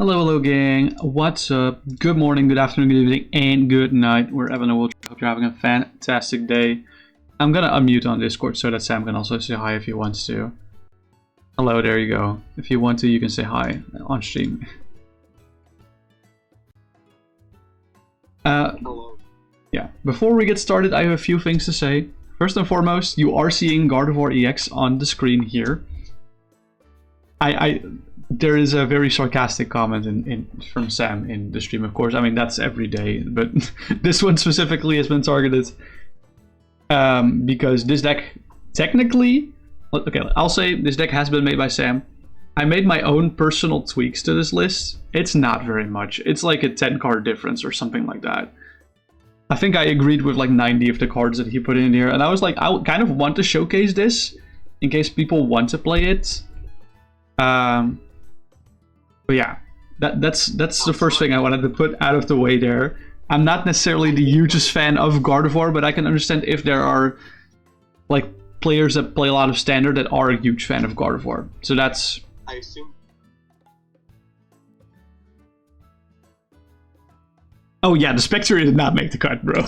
Hello, hello, gang. What's up? Good morning, good afternoon, good evening, and good night, wherever in the world. Hope you're having a fantastic day. I'm gonna unmute on Discord so that Sam can also say hi if he wants to. Hello, there you go. If you want to, you can say hi on stream. Hello. Yeah, before we get started, I have a few things to say. First and foremost, you are seeing Gardevoir EX on the screen here. There is a very sarcastic comment from Sam in the stream, of course. I mean, that's every day, but this one specifically has been targeted because this deck, technically, okay, I'll say this deck has been made by Sam. I made my own personal tweaks to this list. It's not very much. It's like a 10 card difference or something like that. I think I agreed with like 90 of the cards that he put in here, and I was like, I kind of want to showcase this in case people want to play it. But yeah, that's the first thing I wanted to put out of the way there. I'm not necessarily the hugest fan of Gardevoir, but I can understand if there are like players that play a lot of Standard that are a huge fan of Gardevoir. So that's... I assume... Oh yeah, the Spectrier did not make the cut, bro.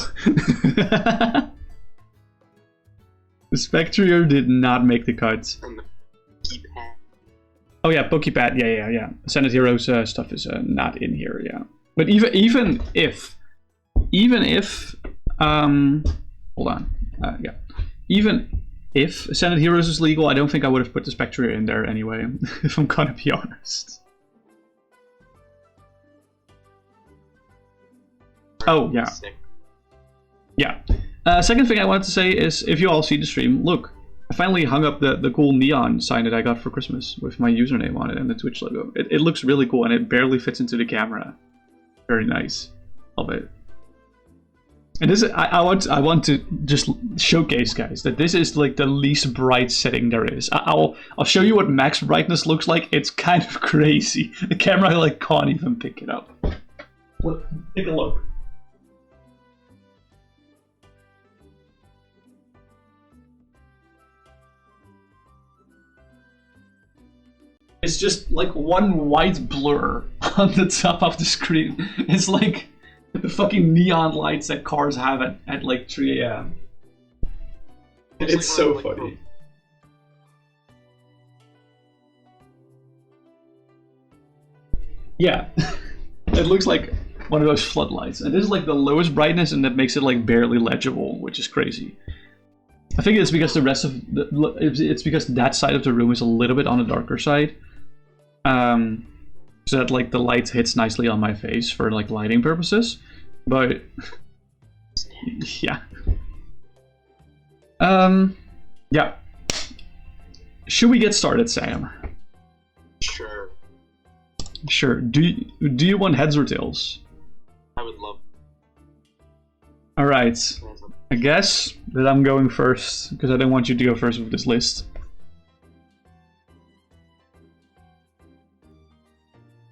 The Spectrier did not make the cut. Oh yeah, Poké-Pad, yeah. Senate Heroes stuff is not in here, yeah. But even if, hold on, yeah. Even if Senate Heroes is legal, I don't think I would have put the Spectrier in there anyway, if I'm gonna be honest. Oh, yeah. Yeah. Second thing I wanted to say is, if you all see the stream, look. I finally hung up the cool neon sign that I got for Christmas with my username on it and the Twitch logo. It looks really cool and it barely fits into the camera. Very nice. Love it. And this is, I want to just showcase, guys, that this is like the least bright setting there is. I'll show you what max brightness looks like. It's kind of crazy. The camera like can't even pick it up. Look, take a look. It's just like one white blur on the top of the screen. It's like the fucking neon lights that cars have at like 3 AM. It's so funny. Yeah, it looks like one of those floodlights. And this is like the lowest brightness, and that makes it like barely legible, which is crazy. I think it's because the rest of it's because that side of the room is a little bit on the darker side. So that like the light hits nicely on my face for like lighting purposes, but yeah. Yeah. Should we get started, Sam? Sure. Sure. Do you want heads or tails? I would love. All right. I guess that I'm going first because I don't want you to go first with this list.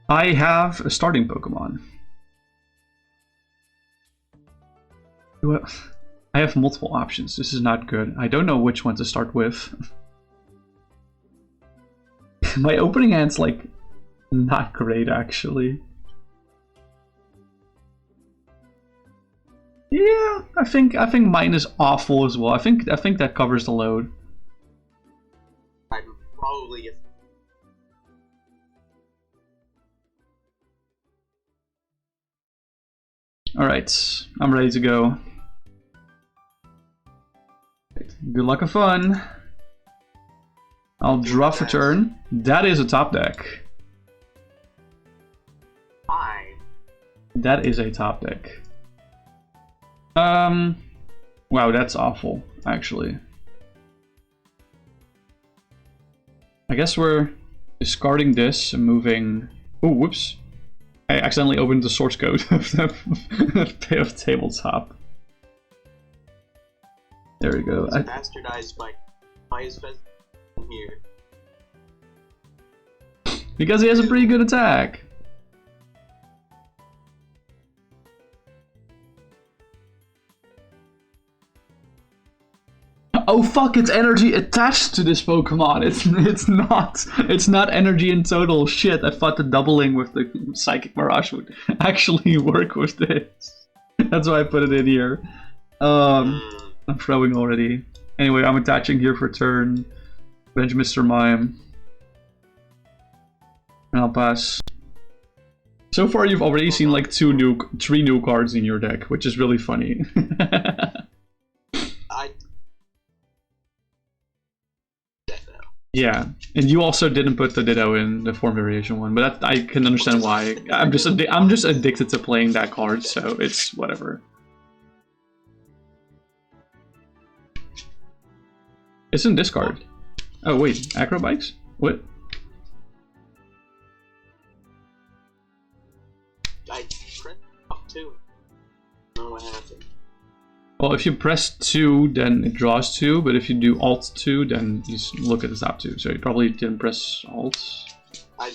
I have a starting Pokemon. Well, I have multiple options. This is not good. I don't know which one to start with. My opening hand's like not great, actually. Yeah, I think mine is awful as well. I think that covers the load. I'm probably. Alright, I'm ready to go. Good luck and fun. I'll draw for turn. That is a top deck. Hi. That is a top deck. Wow, that's awful, actually. I guess we're discarding this and moving... Oh, whoops. I accidentally opened the source code of tabletop. There we go. It's bastardized by his best here. Because he has a pretty good attack. Oh fuck! It's energy attached to this Pokemon. It's not energy in total. Shit! I thought the doubling with the Psychic Mirage would actually work with this. That's why I put it in here. I'm throwing already. Anyway, I'm attaching here for turn. Bench Mr. Mime. And I'll pass. So far, you've already seen like three new cards in your deck, which is really funny. Yeah, and you also didn't put the Ditto in the form variation one, but I can understand why. I'm just addicted to playing that card, so it's whatever. It's in discard. Oh wait, Acrobikes? What? I pressed up 2. I don't know what happened. Well, if you press 2, then it draws 2, but if you do Alt 2, then you look at the top 2. So you probably didn't press Alt. I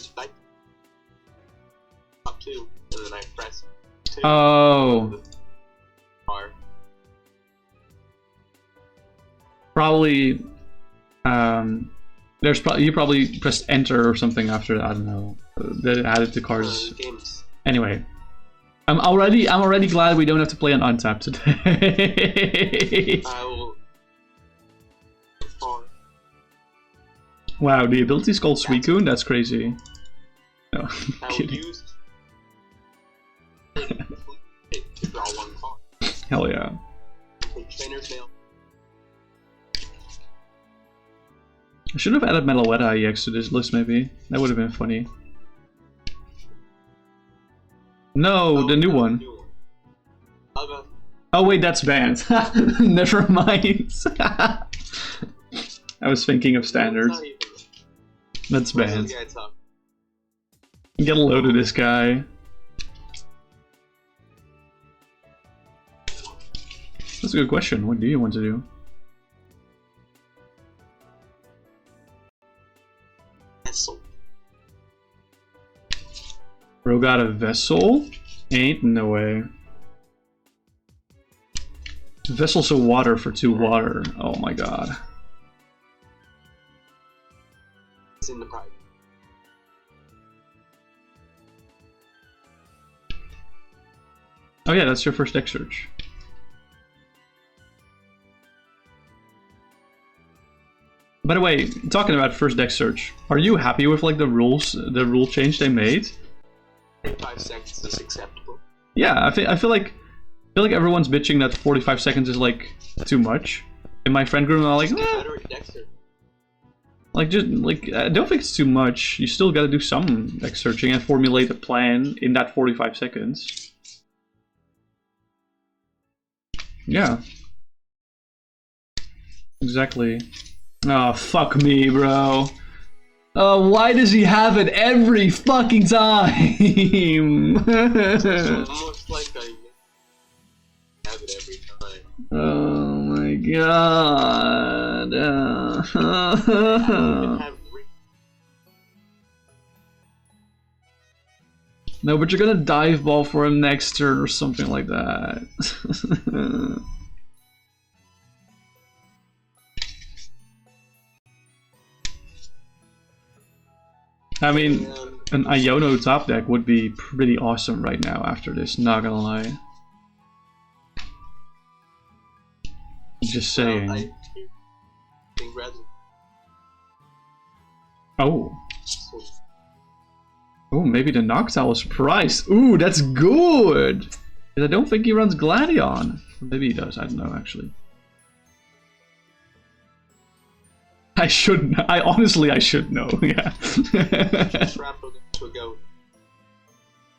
up 2, and then I press 2. Oh. Probably. You probably pressed Enter or something after that. I don't know. That added to cards. Anyway. I'm already glad we don't have to play an untap today. Wow, the ability is called Suicune? That's crazy. No, I'm kidding. Hell yeah. I should have added Meloetta EX to this list maybe. That would have been funny. No, the new one. Oh wait, that's banned. Never mind. I was thinking of standard. That's banned. Get a load of this guy. That's a good question. What do you want to do? Vessel. Bro got a Vessel? Ain't no way. Vessel's a water for 2 water. Oh my god. It's in the price. Oh yeah, that's your first deck search. By the way, talking about first deck search, are you happy with like the rule change they made? 5 seconds is acceptable. Yeah, I feel like everyone's bitching that 45 seconds is like too much. In my friend group, I'm like, like just like I don't think it's too much. You still got to do some deck searching and formulate a plan in that 45 seconds. Yeah. Exactly. Oh, fuck me, bro. Why does he have it every fucking time? It's almost like I have it every time. Oh my god. No, but you're gonna dive ball for him next turn or something like that. I mean, an Iono top deck would be pretty awesome right now after this, not gonna lie. Just saying. Oh. Oh, maybe the Noctowl is priced. Ooh, that's good! I don't think he runs Gladion. Maybe he does, I don't know actually. I should know. Honestly, I should know, yeah.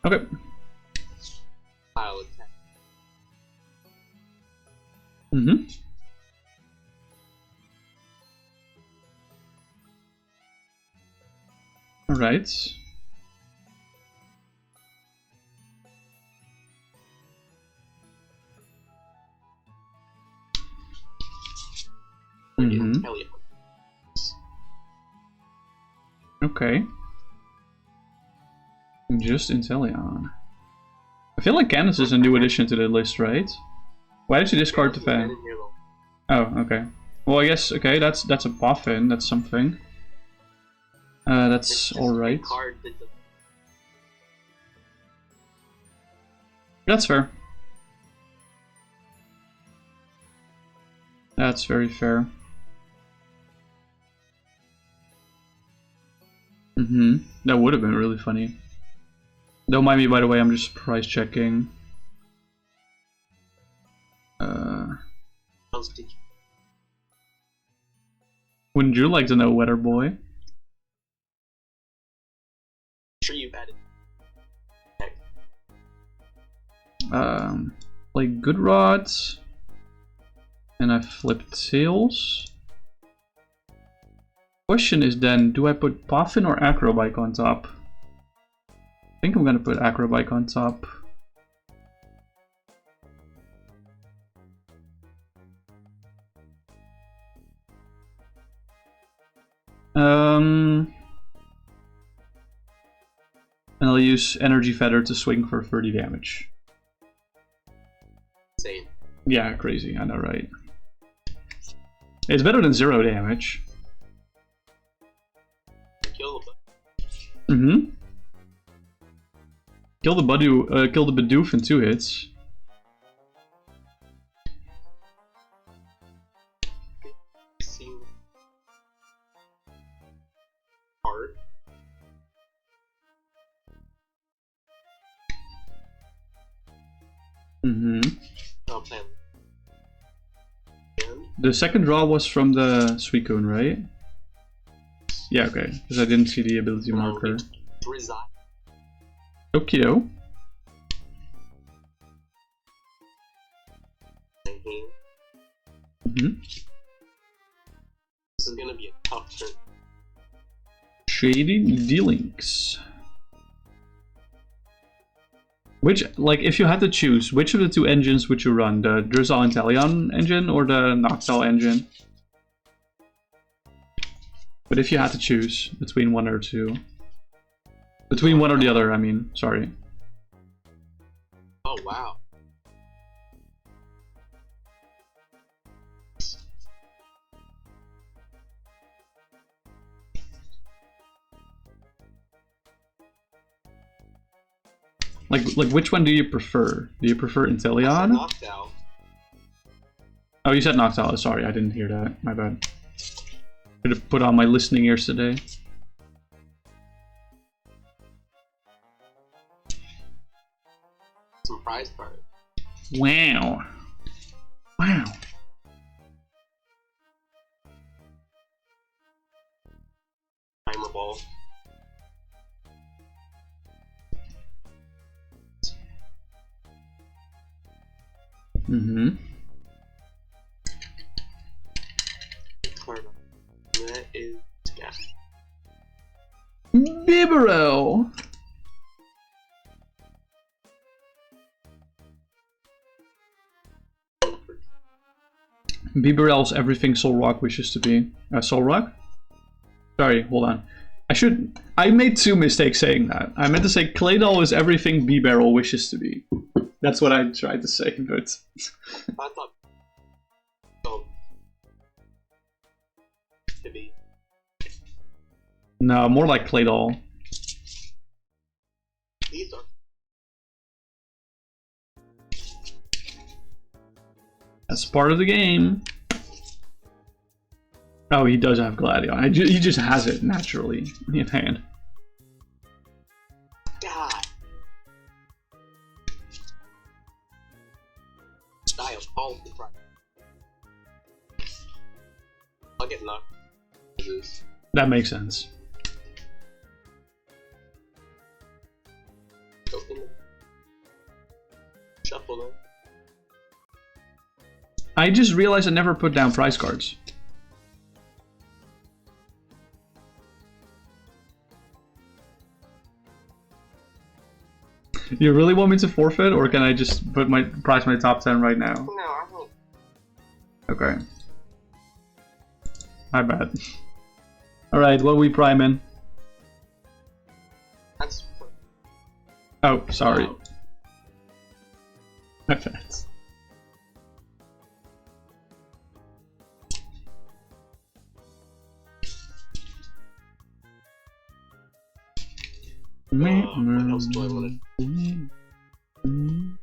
Okay. Mm-hmm. Alright. Mm-hmm. Okay. Just Inteleon. I feel like Candace is a new addition to the list, right? Why did you discard the fan? Oh, okay. Well, I guess, okay, that's a Boffin, that's something. That's alright. That's fair. That's very fair. That would have been really funny. Don't mind me, by the way, I'm just price checking. Wouldn't you like to know, Weather Boy? Sure you've had it. Like Good Rods. And I flipped Tails. Question is then, do I put Boffin or Acrobike on top? I think I'm gonna put Acrobike on top. And I'll use Energy Feather to swing for 30 damage. Insane. Yeah, crazy, I know, right? It's better than 0 damage. Kill the Kill the Bidoof in 2 hits. Seems hard. Oh, plan. The second draw was from the Suicune, right? Yeah, okay, because I didn't see the ability marker. Okido. This is gonna be a tough turn. Shady dealings. Which, like, if you had to choose, which of the 2 engines would you run? The Drizzle and Talion engine or the Noctowl engine? But if you had to choose between one or two. Between one or the other, I mean, sorry. Oh, wow. Like which one do you prefer? Do you prefer Inteleon? Noctowl. Oh, you said Noctowl. Sorry, I didn't hear that. My bad. Should have put on my listening ears today. Some prize card. Wow. Wow. Timer ball. That is, yeah. Bibarel! Bibarel's everything Solrock wishes to be. Solrock? Sorry, hold on. I made 2 mistakes saying that. I meant to say Claydol is everything Bibarel wishes to be. That's what I tried to say, but... I thought... Oh. To be. No, more like Claydol. These are... That's part of the game. Oh, he does have Gladion. He just has it naturally in hand. God. Style all the price. I'll get knocked. That makes sense. Shuffle them. I just realized I never put down prize cards. You really want me to forfeit, or can I just put my price my top 10 right now? No, I won't. Okay. My bad. Alright, what are we priming? That's... Oh, sorry. My bad. What else do I want to... I'm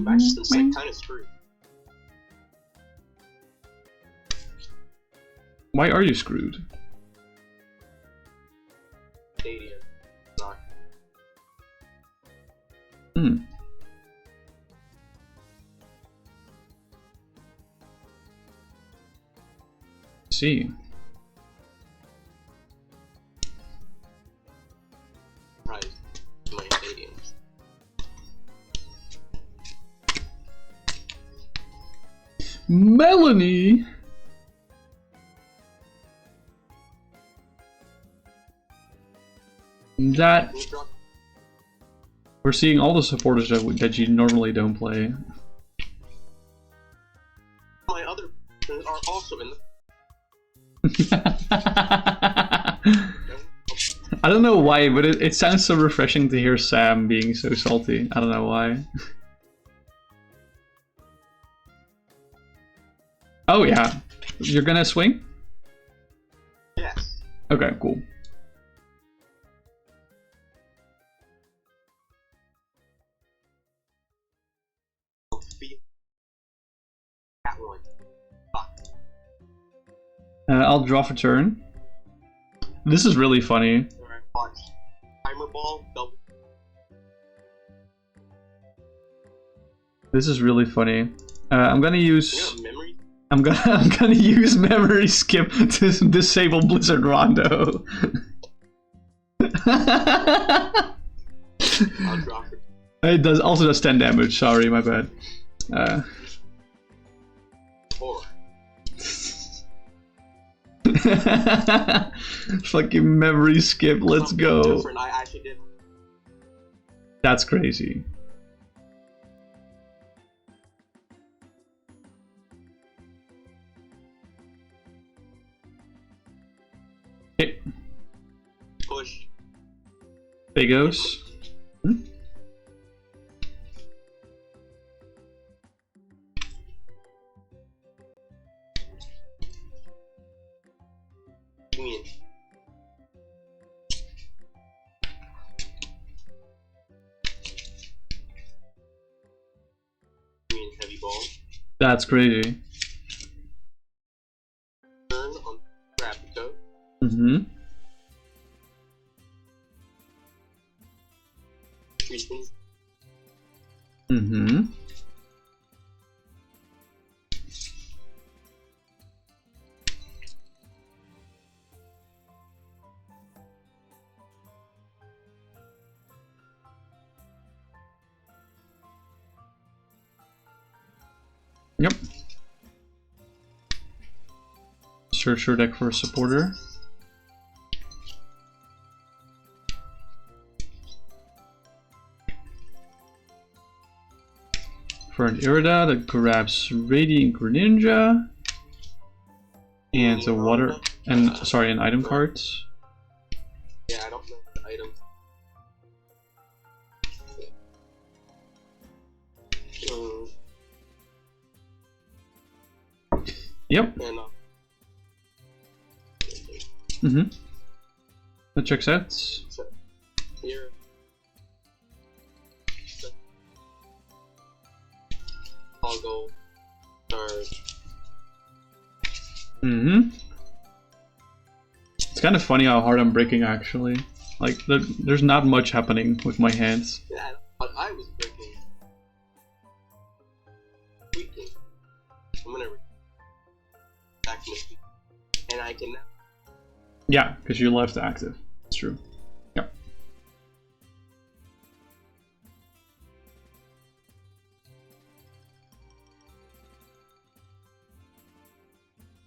actually like, kind of screwed. Why are you screwed? Stadium. Not. See. Right. My stadiums. Melanie! That... We're seeing all the supporters that you normally don't play. My other are also in the... I don't know why, but it sounds so refreshing to hear Sam being so salty. I don't know why. Oh yeah. You're gonna swing? Yes. Okay, cool. That one. Fuck. I'll draw for turn. This is really funny. Alright, watch. Timer ball, double. This is really funny. I'm gonna use... Memory? I'm gonna use memory skip to disable Blizzard Rondo. I'll draw for... It also does 10 damage, sorry, my bad. 4. Fucking memory skip, let's go. Different. I actually did. That's crazy. Okay. Push. There he goes. Win. Win heavy ball. That's crazy. Turn on grab the toe. Treatment. Yep. Search your deck for a supporter. For an Irida that grabs Radiant Greninja and the water and sorry, an item cards. Yeah, I don't know the item. Yep. And That checks out. so here. I'll go charge. It's kind of funny how hard I'm breaking actually. Like there's not much happening with my hands. Yeah, but I was breaking. Tweaking. I'm gonna back to this. And I can now. Yeah, because you left active. It's true. Yep.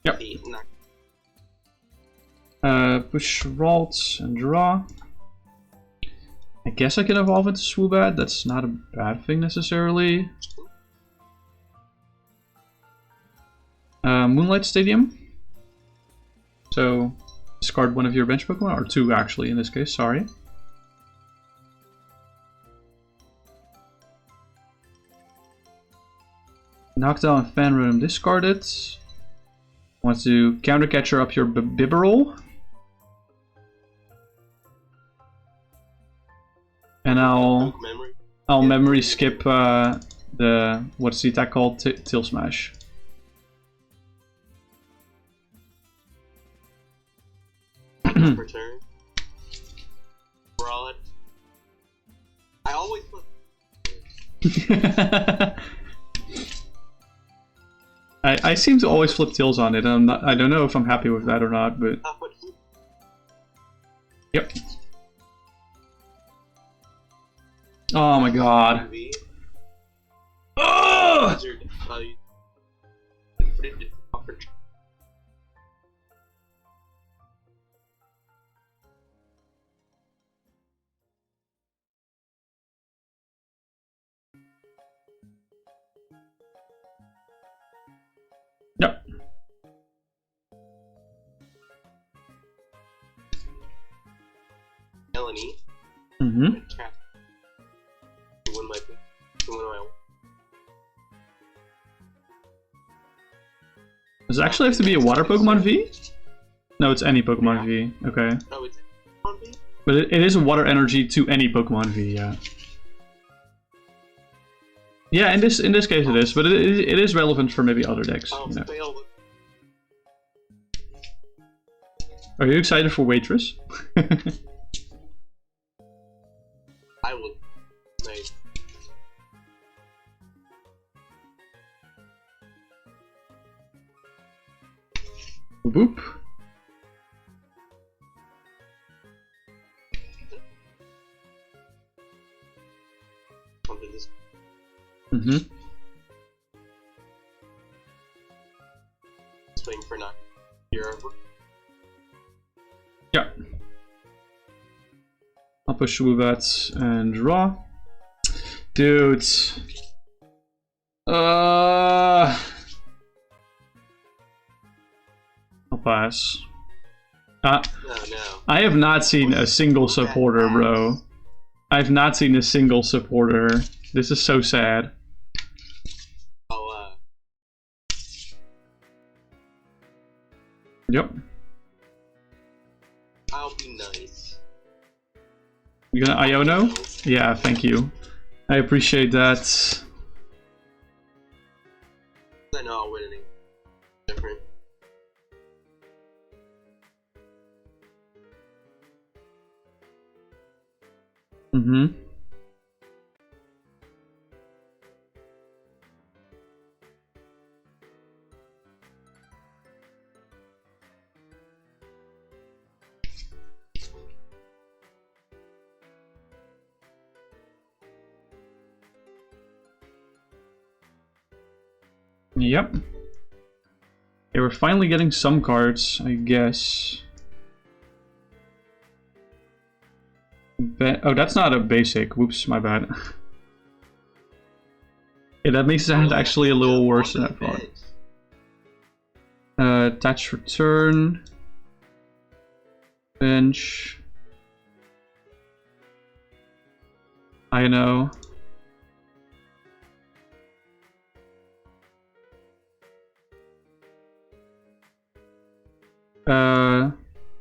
Yep. Push Ralt and draw. I guess I can evolve into Swoobat. That's not a bad thing necessarily. Moonlight Stadium. So discard one of your bench Pokemon, or two actually in this case, sorry. Knockdown and Fan Rhythm discarded. Want to counter catcher up your Bibarel. And I'll memory skip the, what's the attack called? Tail Smash. Return. Broad. I always put. I seem to always flip tails on it. I don't know if I'm happy with that or not, but yep. Oh my god. Oh! Yep. Melanie. Mm-hmm. Does it actually have to be a water Pokemon V? No, it's any Pokemon V. Okay. Oh, it's Pokemon V? But it is a water energy to any Pokemon V, yeah. Yeah, in this case it is, but it is relevant for maybe other decks. You know. Are you excited for Waitress? I will. Nice. Boop. Mm-hmm. Swing for not. You're over. Yeah. I'll push Woobat and draw. Dude. I'll pass. No. I have not seen a single supporter, bro. I've not seen a single supporter. This is so sad. Yep. I'll be nice. You gonna Iono? Yeah, thank you. I appreciate that. I know I'll win anything different. Mm-hmm. Yep. Okay, we're finally getting some cards, I guess. Oh, that's not a basic. Whoops, my bad. Yeah, that makes it actually a little worse than I thought. Attach return. Bench. I know.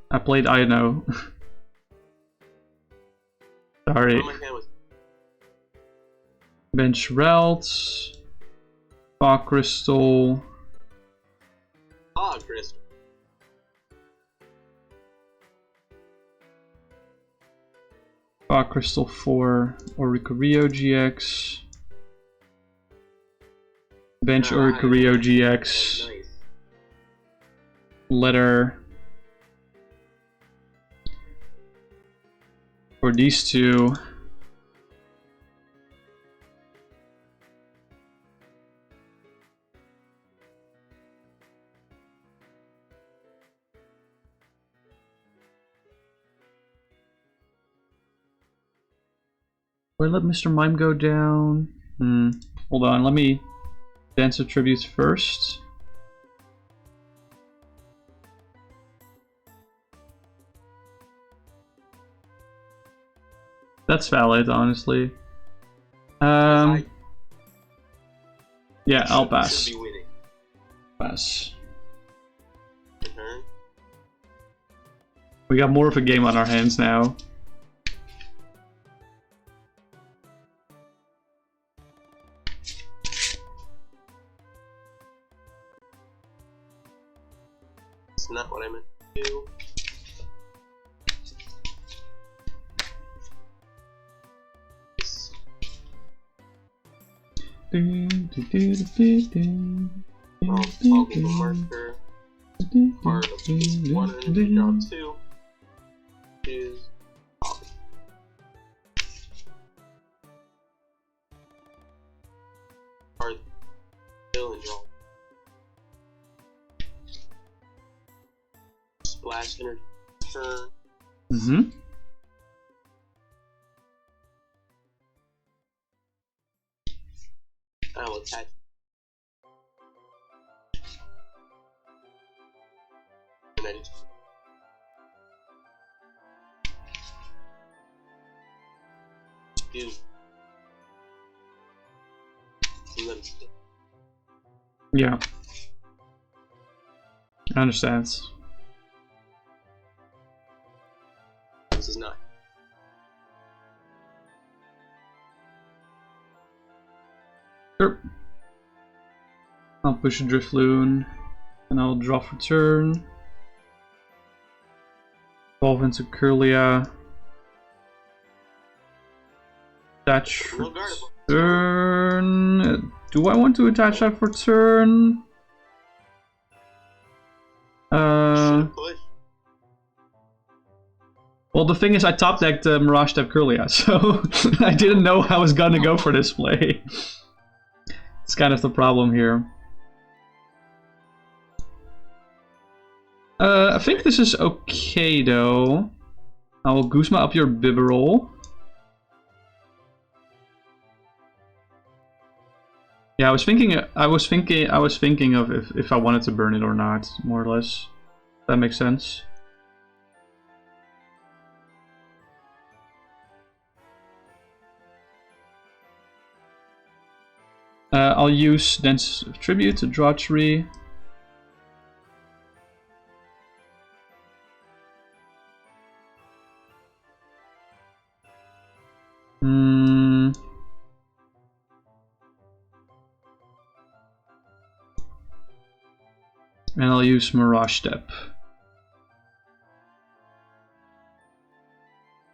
I played I know. Sorry. Bench Relt. Fog Crystal. Fog Crystal. Fog Crystal 4. Oricorio GX. Bench Oricorio GX. Nice. Letter. For these two. Wait, let Mr. Mime go down. Hold on, let me dance of tributes first. That's valid, honestly. Yeah, I'll pass. Pass. We got more of a game on our hands now. It's not what I meant to do. Toggle the marker. Part of piece 1 and then draw 2. Choose copy. Part fill and draw. Splash energy turn. Mm-hmm. I will attach. And I just do. And then stick. Yeah. I understand. This is not. Sure. I'll push a Drifloon, and I'll draw for turn. Evolve into Curlia. Attach for turn. Do I want to attach that for turn? Well, the thing is, I top decked Mirage Step Curlia, so I didn't know I was gonna go for this play. It's kind of the problem here. I think this is okay though. I will Guzma up your Bibarel. Yeah, I was thinking of if I wanted to burn it or not, more or less. That makes sense. I'll use Dense Tribute to draw 3. And I'll use Mirage Step.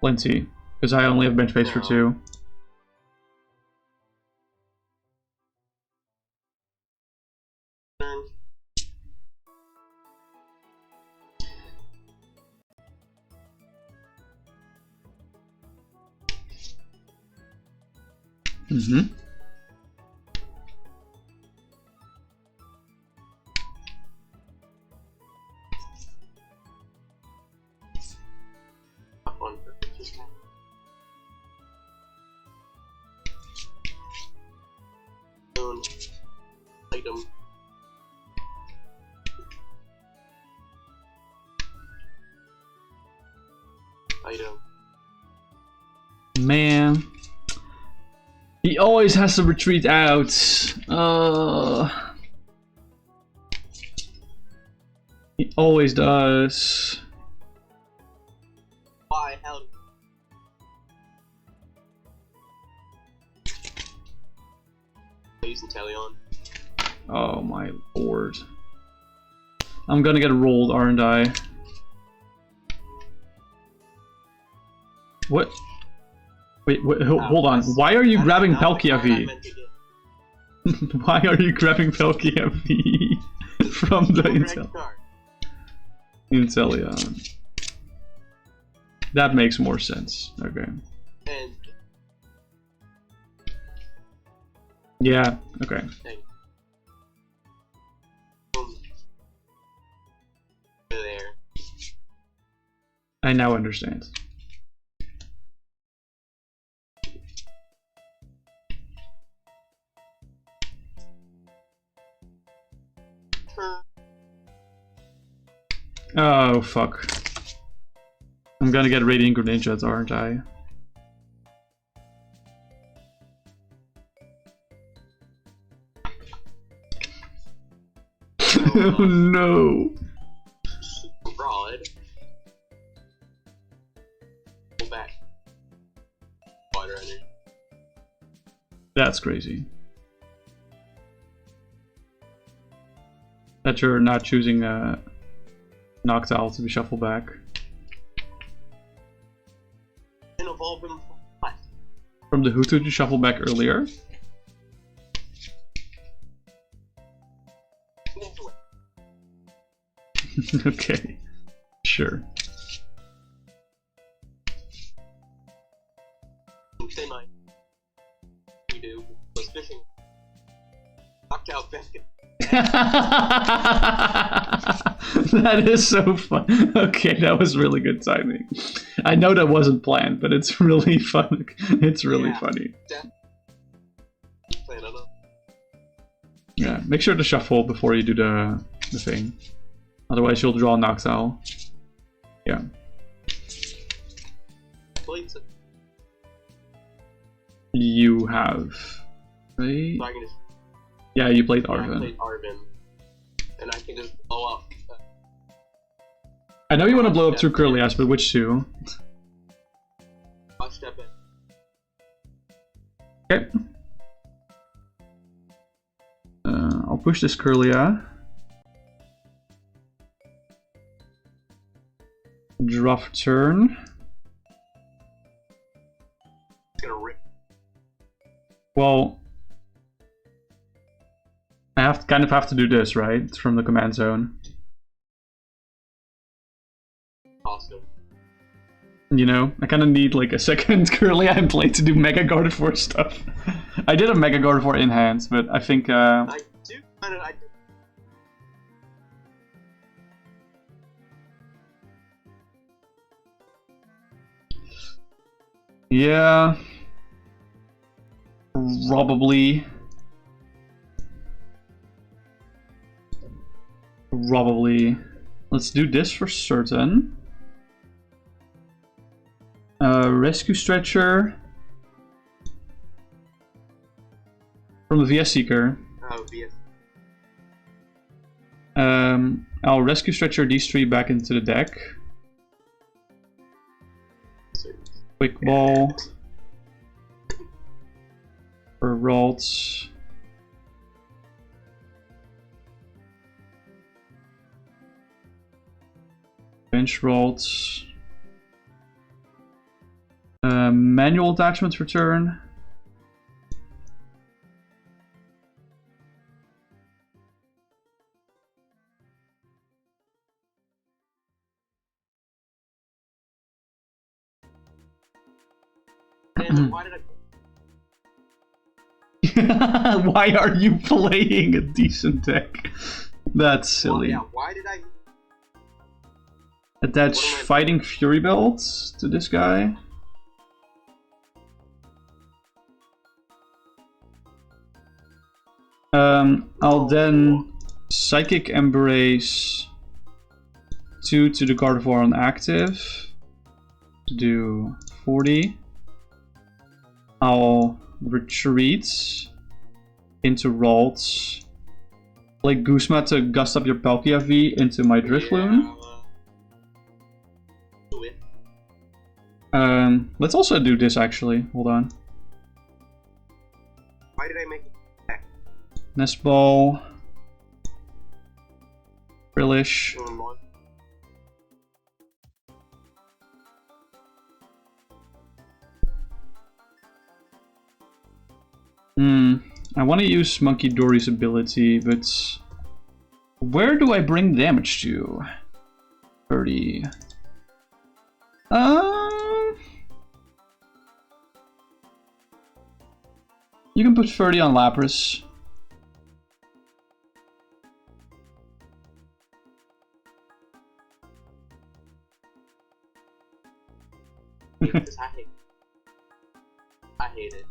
Plenty, because I only have bench space for 2. Mm-hmm. Item. Item. Man. He always has to retreat out. He always does. Why? How? Using Teleon. Oh my lord. I'm gonna get rolled, aren't I? What? Wait, hold on. Why are you grabbing Palkia-V? Why are you grabbing Palkia-V from the Inteleon? That makes more sense. Okay. And yeah, okay. There. I now understand. Oh, fuck. I'm gonna get Radiant Greninjas, aren't I? Oh no! Broad. That's crazy. That you're not choosing Noctowl to be shuffled back. And evolve him from what? From the Hutu to shuffle back earlier. Okay, sure. Say mine. We do. Was fishing. Knocked out biscuit. That is so fun. Okay, that was really good timing. I know that wasn't planned, but it's really fun. It's really funny. Yeah, make sure to shuffle before you do the thing. Otherwise you'll draw a Noctowl. Yeah. You have... Right? So I can just, yeah, you played I Arven. played Arven. And I can just blow up. I know you want to blow up two Curlias, but which two? I'll step in. Okay. I'll push this Curlia. Draw for turn. It's gonna rip. Well, I kind of have to do this, right? It's from the command zone. Awesome. You know, I kind of need like a second Curlia in play to do Mega Gardevoir stuff. I did a Mega Gardevoir in hand, but I think I do kind of. yeah, probably. Let's do this for certain. Rescue Stretcher from the VS Seeker. Oh, VS. I'll Rescue Stretcher these three back into the deck. Quick Ball. For Ralts. Bench Ralts. Manual attachments return. And why did I... Why are you playing a decent deck? That's silly. Yeah, why did I... Attach Fighting Fury Belts to this guy. I'll then Psychic Embrace 2 to the Gardevoir on active to do 40. I'll retreat into Ralts. Play Guzma to gust up your Palkia V into my Drifloon. Let's also do this actually. Hold on. Why did I make it? Nest Ball. Brillish. I want to use Monkey Dory's ability, but where do I bring damage to? 30. You can put 30 on Lapras. I hate it.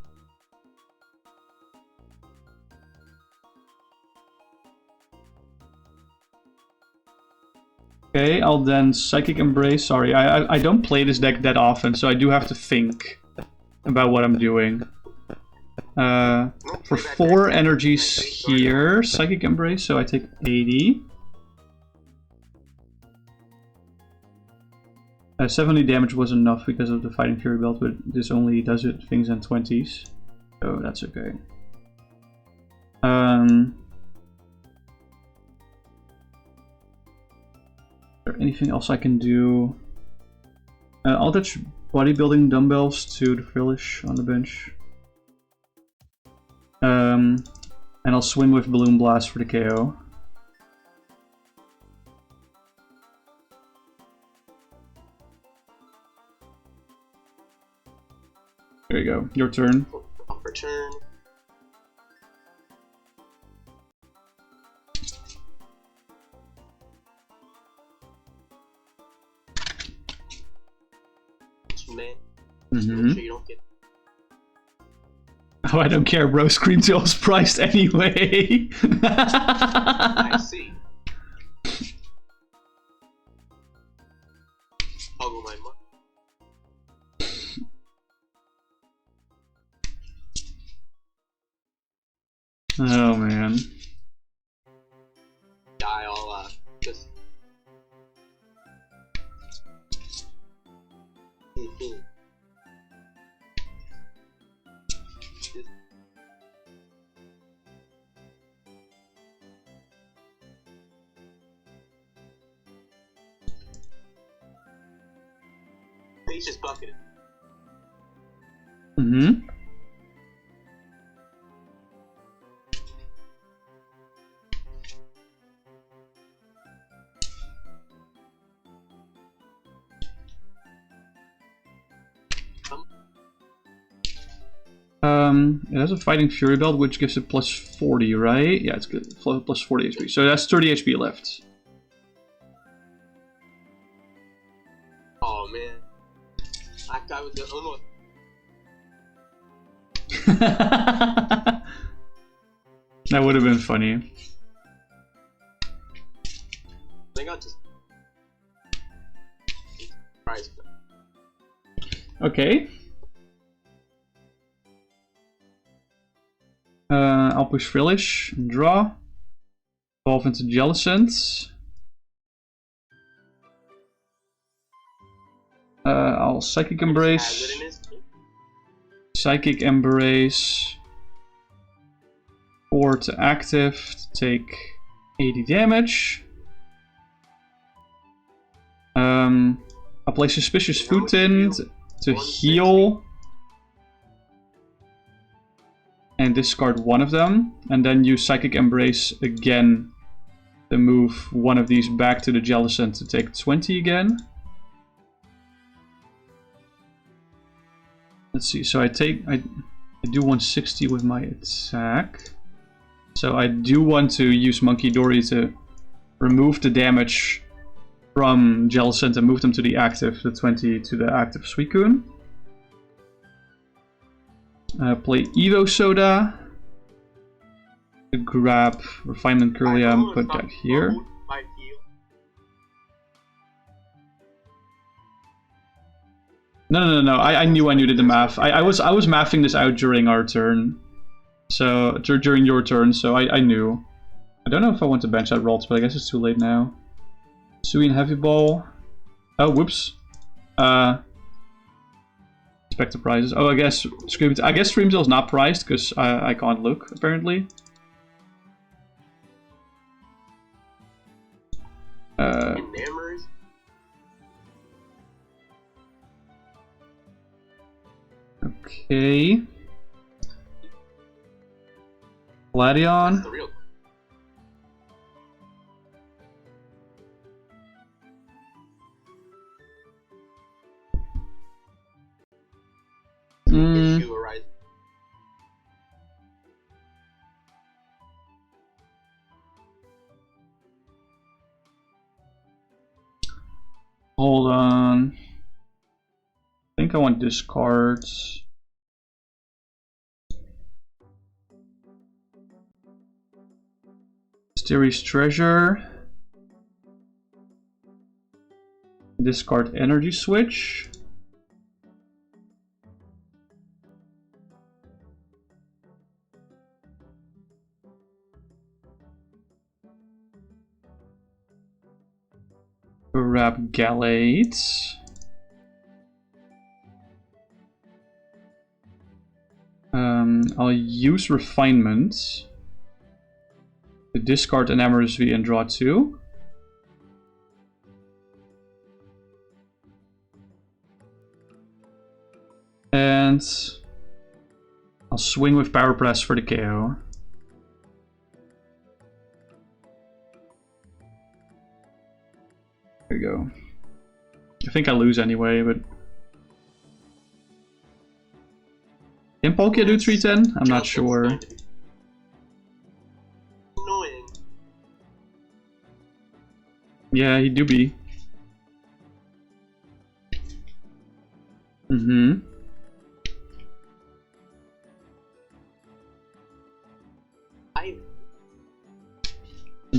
Okay, I'll then Psychic Embrace. Sorry, I don't play this deck that often, so I do have to think about what I'm doing. For 4 energies here, Psychic Embrace, so I take 80. 70 damage was enough because of the Fighting Fury Belt, but this only does it things in 20s. So that's okay. Is there anything else I can do? I'll attach bodybuilding dumbbells to the Frillish on the bench. And I'll swim with Balloon Blast for the KO. There you go. Your turn. Return. Make sure you don't get. Oh, I don't care, bro. Screamtail's priced anyway. I see. Toggle my money. Oh man. Yeah, I'll just. He's just bucketed. It has a Fighting Fury belt, which gives it plus 40, right? Yeah, it's good. Plus 40 HP. So that's 30 HP left. Oh man, that guy was the only one. That would have been funny. I think I'll just. Price. Okay. I'll push Frillish and draw. Evolve into Jellicent. I'll Psychic Embrace. Psychic Embrace. 4 to active to take 80 damage. I'll play Suspicious Food in to heal. And discard one of them, and then use Psychic Embrace again to move one of these back to the Jellicent to take 20 again. Let's see, so I do 160 with my attack. So I do want to use Monkey Dory to remove the damage from Jellicent and move them to the active, the 20 to the active Suicune. Play Evo Soda. Grab Refinement Curlia and put that here. No. I knew I did the math. I was mathing this out during our turn. So during your turn, so I knew. I don't know if I want to bench that Ralts, but I guess it's too late now. Suin Heavy Ball. Oh, whoops. Expect the prizes. Oh, I guess Screamtail's not priced because I can't look apparently. Okay. Gladion. Hold on. I think I want discards. Mysterious Treasure. Discard Energy Switch. Grab Gallade. I'll use Refinement to discard an MRSV and draw 2. And I'll swing with Power Press for the KO. There you go. I think I lose anyway, but... Can Poké do 310? I'm not sure. Annoying. Yeah, he do be.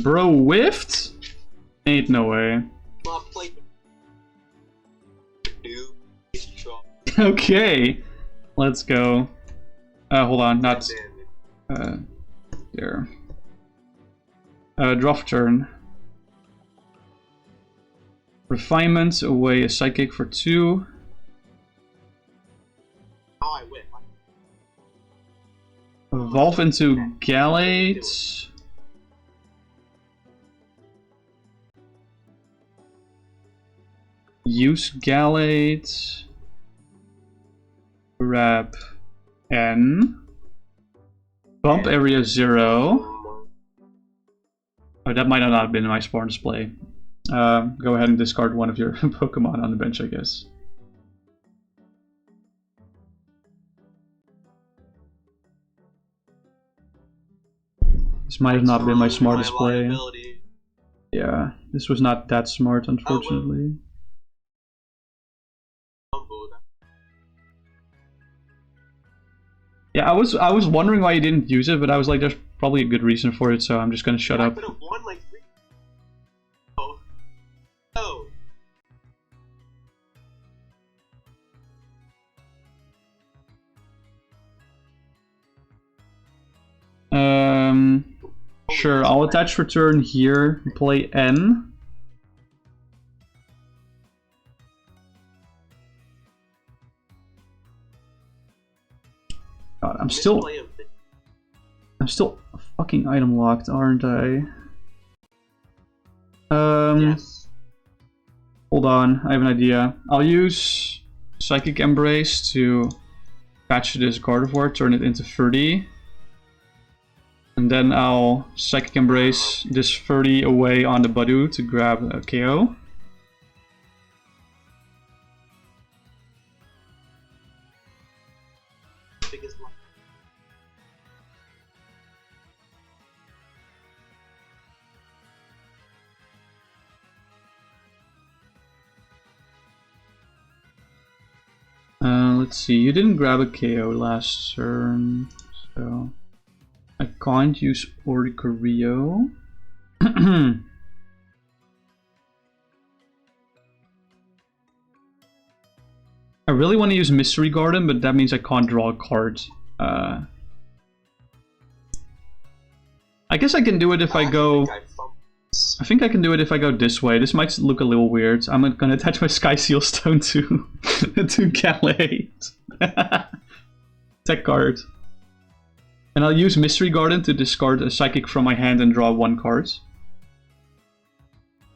Bro whiffed? Ain't no way. Okay, let's go. Hold on, not there. Draw for turn. Refinement, away a psychic for 2. Oh, I win. Evolve into Gallade. Use Gallade. Grab N. Bump area 0. Oh, that might not have been my spawn display. Go ahead and discard one of your Pokemon on the bench, I guess. This might have not been my smartest play. Yeah, this was not that smart, unfortunately. Yeah, I was wondering why you didn't use it, but I was like, there's probably a good reason for it, so I'm just gonna shut up. I could have won like 3. Oh. Oh. Sure, I'll attach return here, play N. God, I'm still fucking item locked, aren't I? Yes. Hold on, I have an idea. I'll use Psychic Embrace to patch this Gardevoir, turn it into 30. And then I'll Psychic Embrace this 30 away on the Badu to grab a KO. Let's see, you didn't grab a KO last turn, so I can't use Oricorio. I really want to use Mystery Garden, but that means I can't draw a card. I guess I can do it if I go... I think I can do it if I go this way. This might look a little weird. I'm gonna attach my Sky Seal Stone to to Gallade. Tech card. And I'll use Mystery Garden to discard a Psychic from my hand and draw 1 card.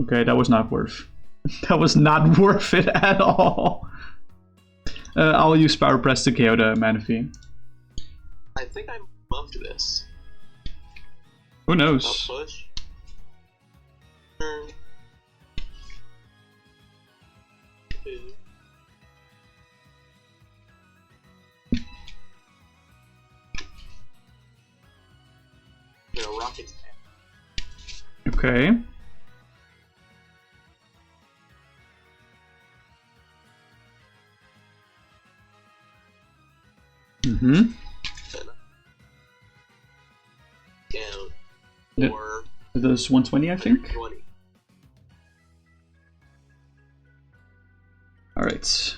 Okay, that was not worth. That was not worth it at all. I'll use Power Press to KO the Manaphy. I think I bumped this. Who knows? I'll push. Okay. Mm-hmm. Down. Or those 120, I think. 20. All right.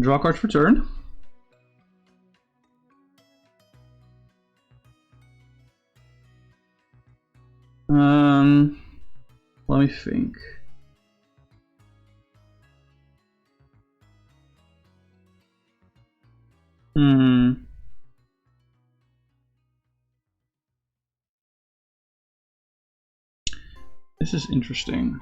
Draw a card for turn. Let me think. This is interesting.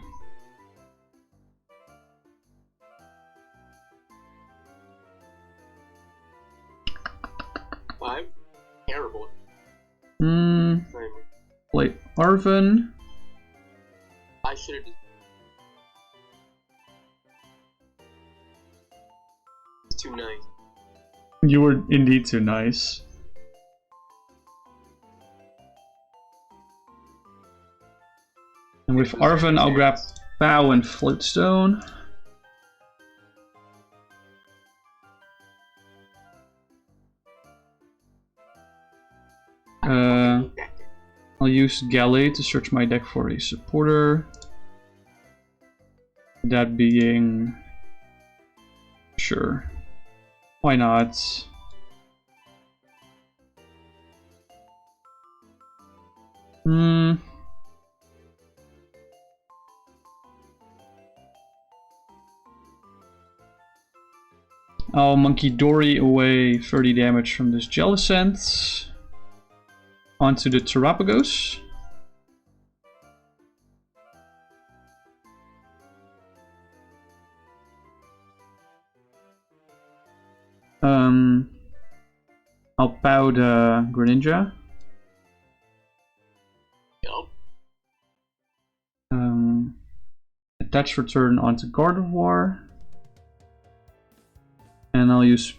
I'm terrible. Play Arven. I should have. It's too nice. You were indeed too nice. And with Arven, I'll grab Bow and Floatstone. I'll use Galley to search my deck for a supporter. That being... Sure. Why not? I'll Monkey Dory away 30 damage from this Jellicent. Onto the Terapagos. I'll pow the Greninja. Yup. Attach return onto Gardevoir. And I'll use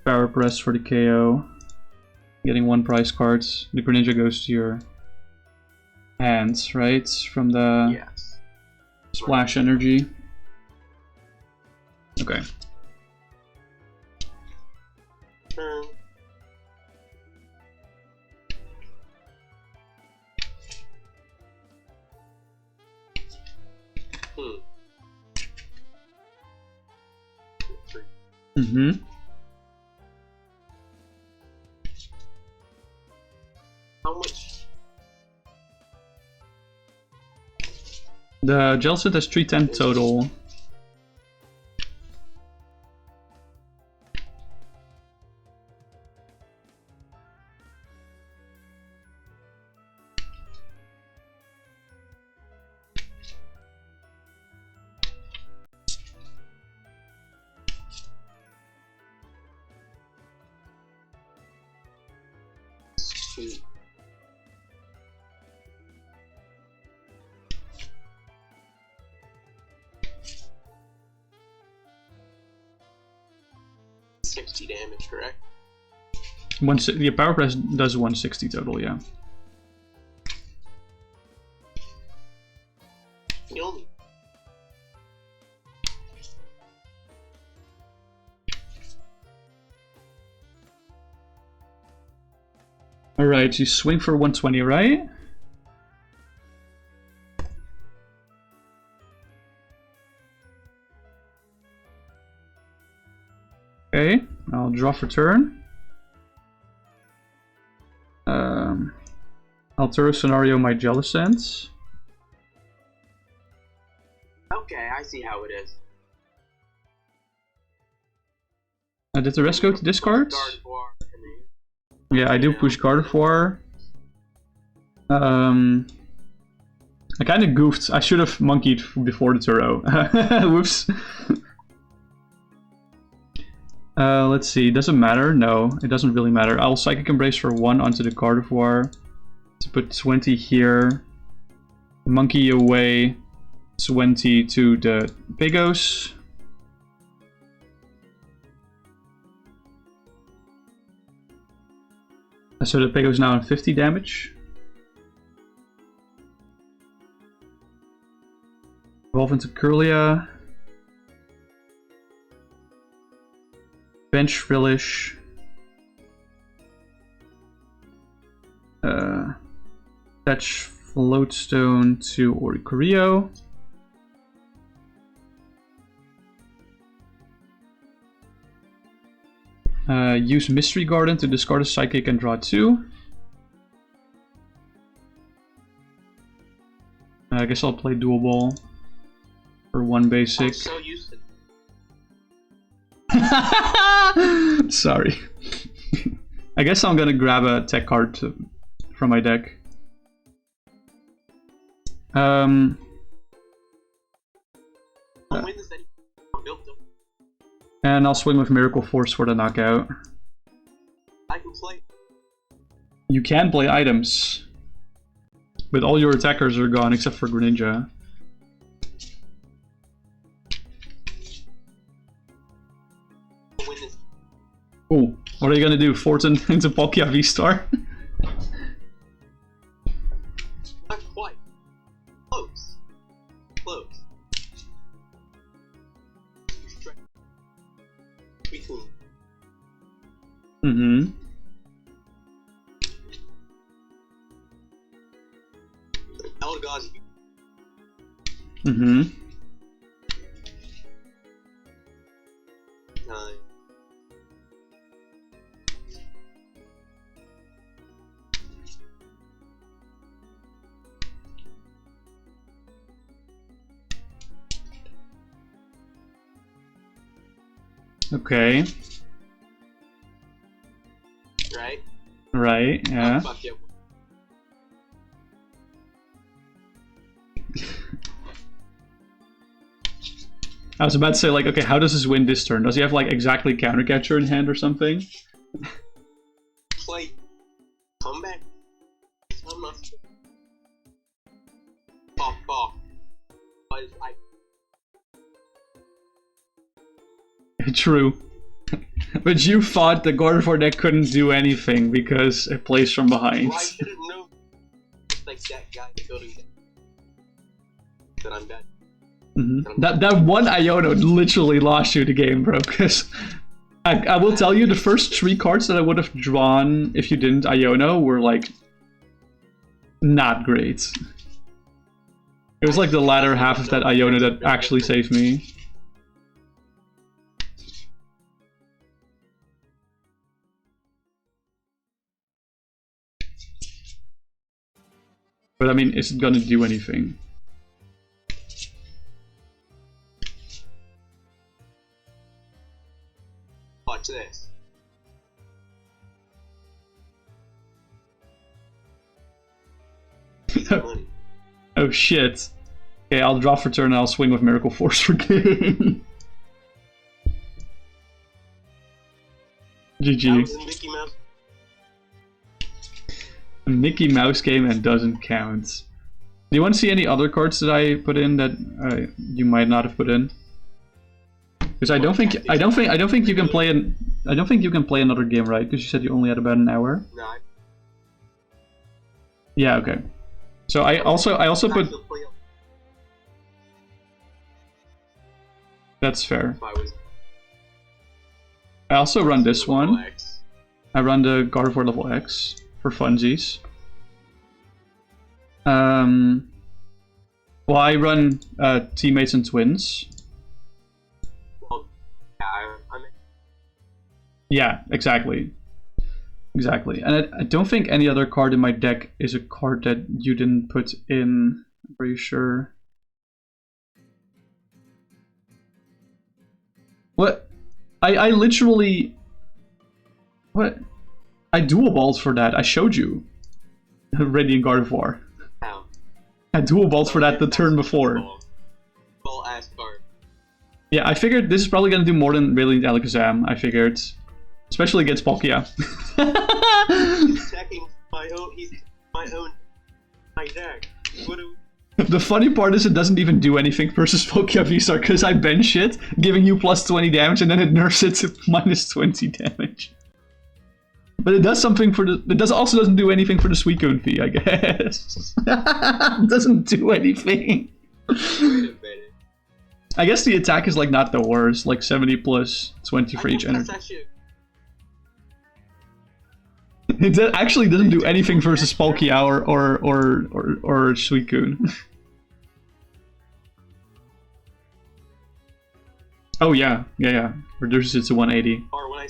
Power Press for the KO. Getting 1 prize card. The Greninja goes to your hands, right? From the splash energy. Okay. Turn. How much? The Jellicent has 310 total. Damage, correct? The Power Press does 160 total, yeah. Kill me. Alright, you swing for 120, right? Okay, I'll draw for turn. I'll Turbo Scenario my Jellicent. Okay, I see how it is. Did the rest go to discards? Yeah, I do push Gardevoir. I kind of goofed. I should have monkeyed before the Turo. Whoops. Let's see. Doesn't matter. No, it doesn't really matter. I'll Psychic Embrace for 1 onto the Gardevoir. To put 20 here. Monkey away 20 to the Pagos. So the Pagos now on 50 damage. Evolve into Curlia. Bench Frillish. Attach Floatstone to Oricorio. Use Mystery Garden to discard a Psychic and draw 2. I guess I'll play Dual Ball for 1 basic. I'm so used to Sorry. I guess I'm gonna grab a tech card from my deck. And I'll swing with Miracle Force for the knockout. I can play. You can play items. But all your attackers are gone except for Greninja. Win this. Ooh, what are you gonna do? Force into Palkia V-Star? Not quite. Close. Close. Between. Mm-hmm. Elgazi. Mm-hmm. Time. Okay. Right? Right, yeah. Fuck yeah. I was about to say, like, okay, how does this win this turn? Does he have, like, exactly Counter Catcher in hand or something? Play. Come back. I'm not. Fuck off. True. But you thought the Gardevoir deck couldn't do anything because it plays from behind. Well, I should have known. Like that guy building that I'm bad. Mm-hmm. That one Iono literally lost you the game, bro. Because I will tell you, the first 3 cards that I would have drawn if you didn't Iono were like not great. It was like the latter half of that Iono that actually saved me. But I mean, is it gonna do anything? Watch this. Oh shit. Okay, I'll draw for turn and I'll swing with Miracle Force for game. GG. That was in Mickey Mouse. A Mickey Mouse game and doesn't count. Do you want to see any other cards that I put in that you might not have put in? Because I don't think you can play another game, right? Because you said you only had about an hour. No. Yeah. Okay. So I also put. That's fair. I also run this one. I run the Gardevoir level X for funsies. Well, I run teammates and twins. Yeah, exactly. Exactly. And I don't think any other card in my deck is a card that you didn't put in. I'm pretty sure. What? I literally... What? I dual balled for that. I showed you. Radiant Gardevoir. How? I dual balled for that the turn before. Full ass card. Yeah, I figured this is probably gonna do more than Radiant Alakazam, I figured. Especially against Palkia. He's attacking my deck. What do we... The funny part is it doesn't even do anything versus Palkia V-Star because I bench it, giving you plus 20 damage, and then it nerfs it to minus 20 damage. But it does something for the... It also doesn't do anything for the Suicune fee, I guess. It doesn't do anything. I guess the attack is like not the worst, like 70 plus 20 for each energy. It actually doesn't do anything versus Palkia or Suicune. Oh yeah, yeah. Reduces it to 180. Or when I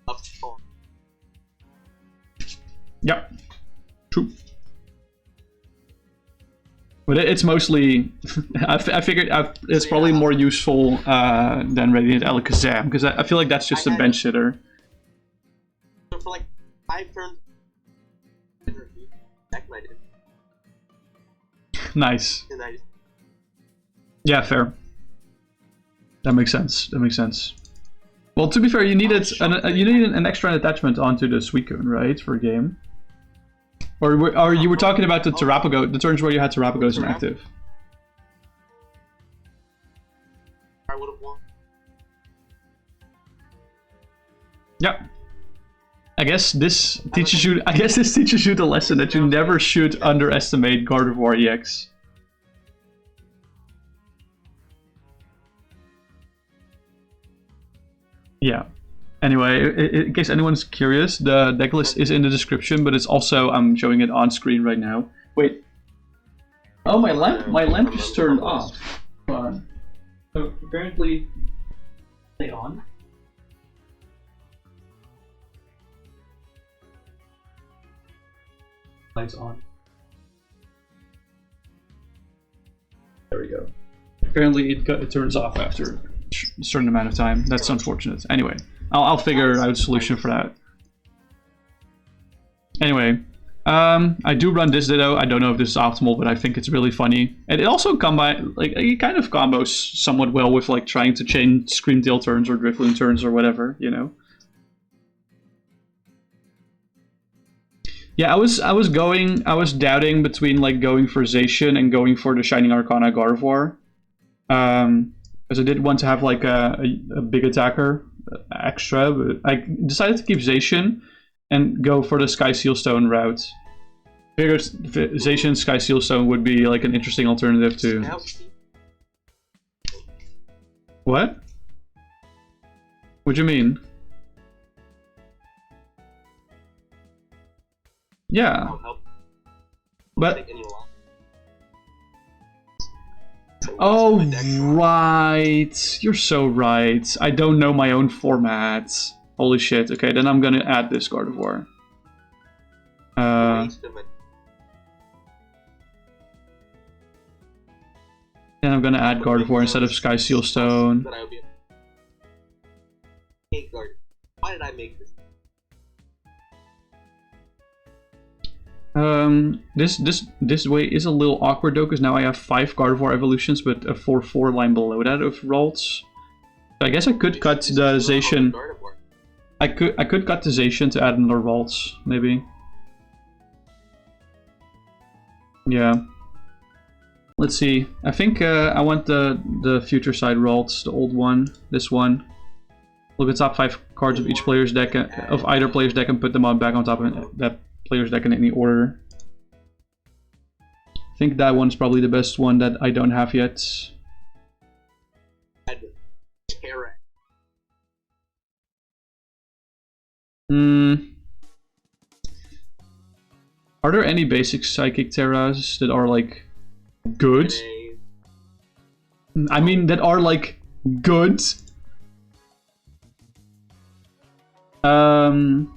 up to 4. Yep. True. But it's mostly... I figured it's probably more useful than Radiant Alakazam, because I feel like that's just a bench hitter. So for like 5 turns... Nice. Yeah, fair. That makes sense. Well, to be fair, you needed an extra attachment onto the Suicune, right, for a game? Or you were talking about the Terrapago, the turns where you had Terrapagos inactive. I would have won. Yeah. I guess this teaches you the lesson that you never should underestimate Gardevoir EX. Yeah. Anyway, in case anyone's curious, the deck list is in the description, but it's also, I'm showing it on screen right now. Wait. Oh, my lamp just turned off. Hold on. So apparently, stay on. Lights on. There we go. Apparently it turns off after a certain amount of time. That's unfortunate. Anyway, I'll figure out a solution for that. Anyway, I do run this Ditto. I don't know if this is optimal, but I think it's really funny. And it also it kind of combos somewhat well with like trying to chain Screamtail turns or Drifloon turns or whatever, you know. Yeah, I was doubting between like going for Zacian and going for the Shining Arcana Gardevoir. Because I did want to have like a big attacker extra, but I decided to keep Zacian and go for the Sky Sealstone route. Figured Zacian Sky Sealstone would be like an interesting alternative to. What? What do you mean? Yeah. But oh right, you're so right. I don't know my own format. Holy shit. Okay, then I'm gonna add this Gardevoir. Then I'm gonna add Gardevoir instead of Sky Sealstone. Hey Gardevoir, why did I make this? This way is a little awkward though, because now I have 5 Gardevoir evolutions, but a 4/4 line below that of Ralts. So I guess I could cut the Zacian. I could cut the Zacian to add another Ralts, maybe. Yeah. Let's see. I think I want the future side Ralts, the old one, this one. Look at top 5 cards of each player's deck, of either player's deck, and put them back on top of that player's deck in any order. I think that one's probably the best one that I don't have yet. Are there any basic Psychic Terras that are like good? I mean, that are like good? No,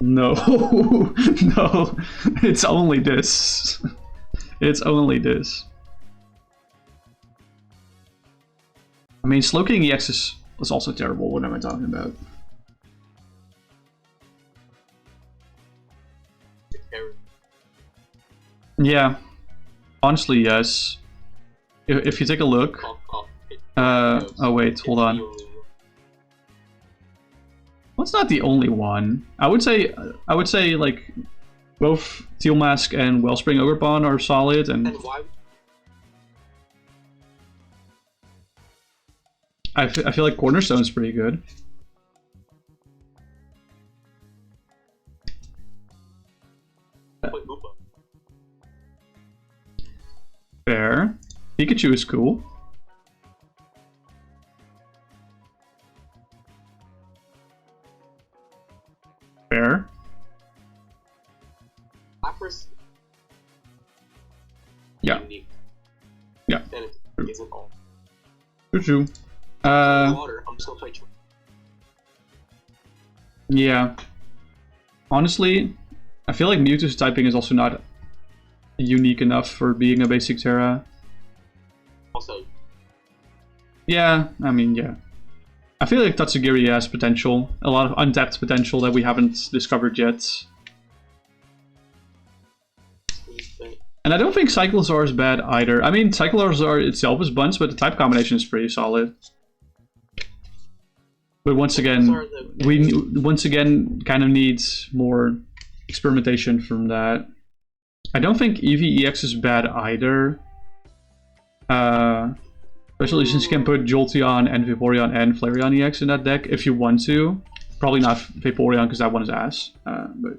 no, it's only this. It's only this. I mean, Slowking EX was also terrible. What am I talking about? Yeah, honestly, yes. If you take a look. Oh wait, hold on. Well, it's not the only one. I would say like both Teal Mask and Wellspring Ogerpon are solid, and I feel like Cornerstone's pretty good. Fair. Pikachu is cool. Fair. Yeah. Yeah. True. Yeah. Honestly, I feel like Mewtwo's typing is also not unique enough for being a basic Terra. Also. Yeah, I mean, yeah. I feel like Tatsugiri has potential, a lot of untapped potential that we haven't discovered yet. And I don't think Cyclosaur is bad either. I mean, Cyclosaur itself is bunched, but the type combination is pretty solid. But once again, we kind of need more experimentation from that. I don't think EVEX is bad either. Especially since you can put Jolteon and Vaporeon and Flareon EX in that deck if you want to. Probably not Vaporeon because that one is ass. But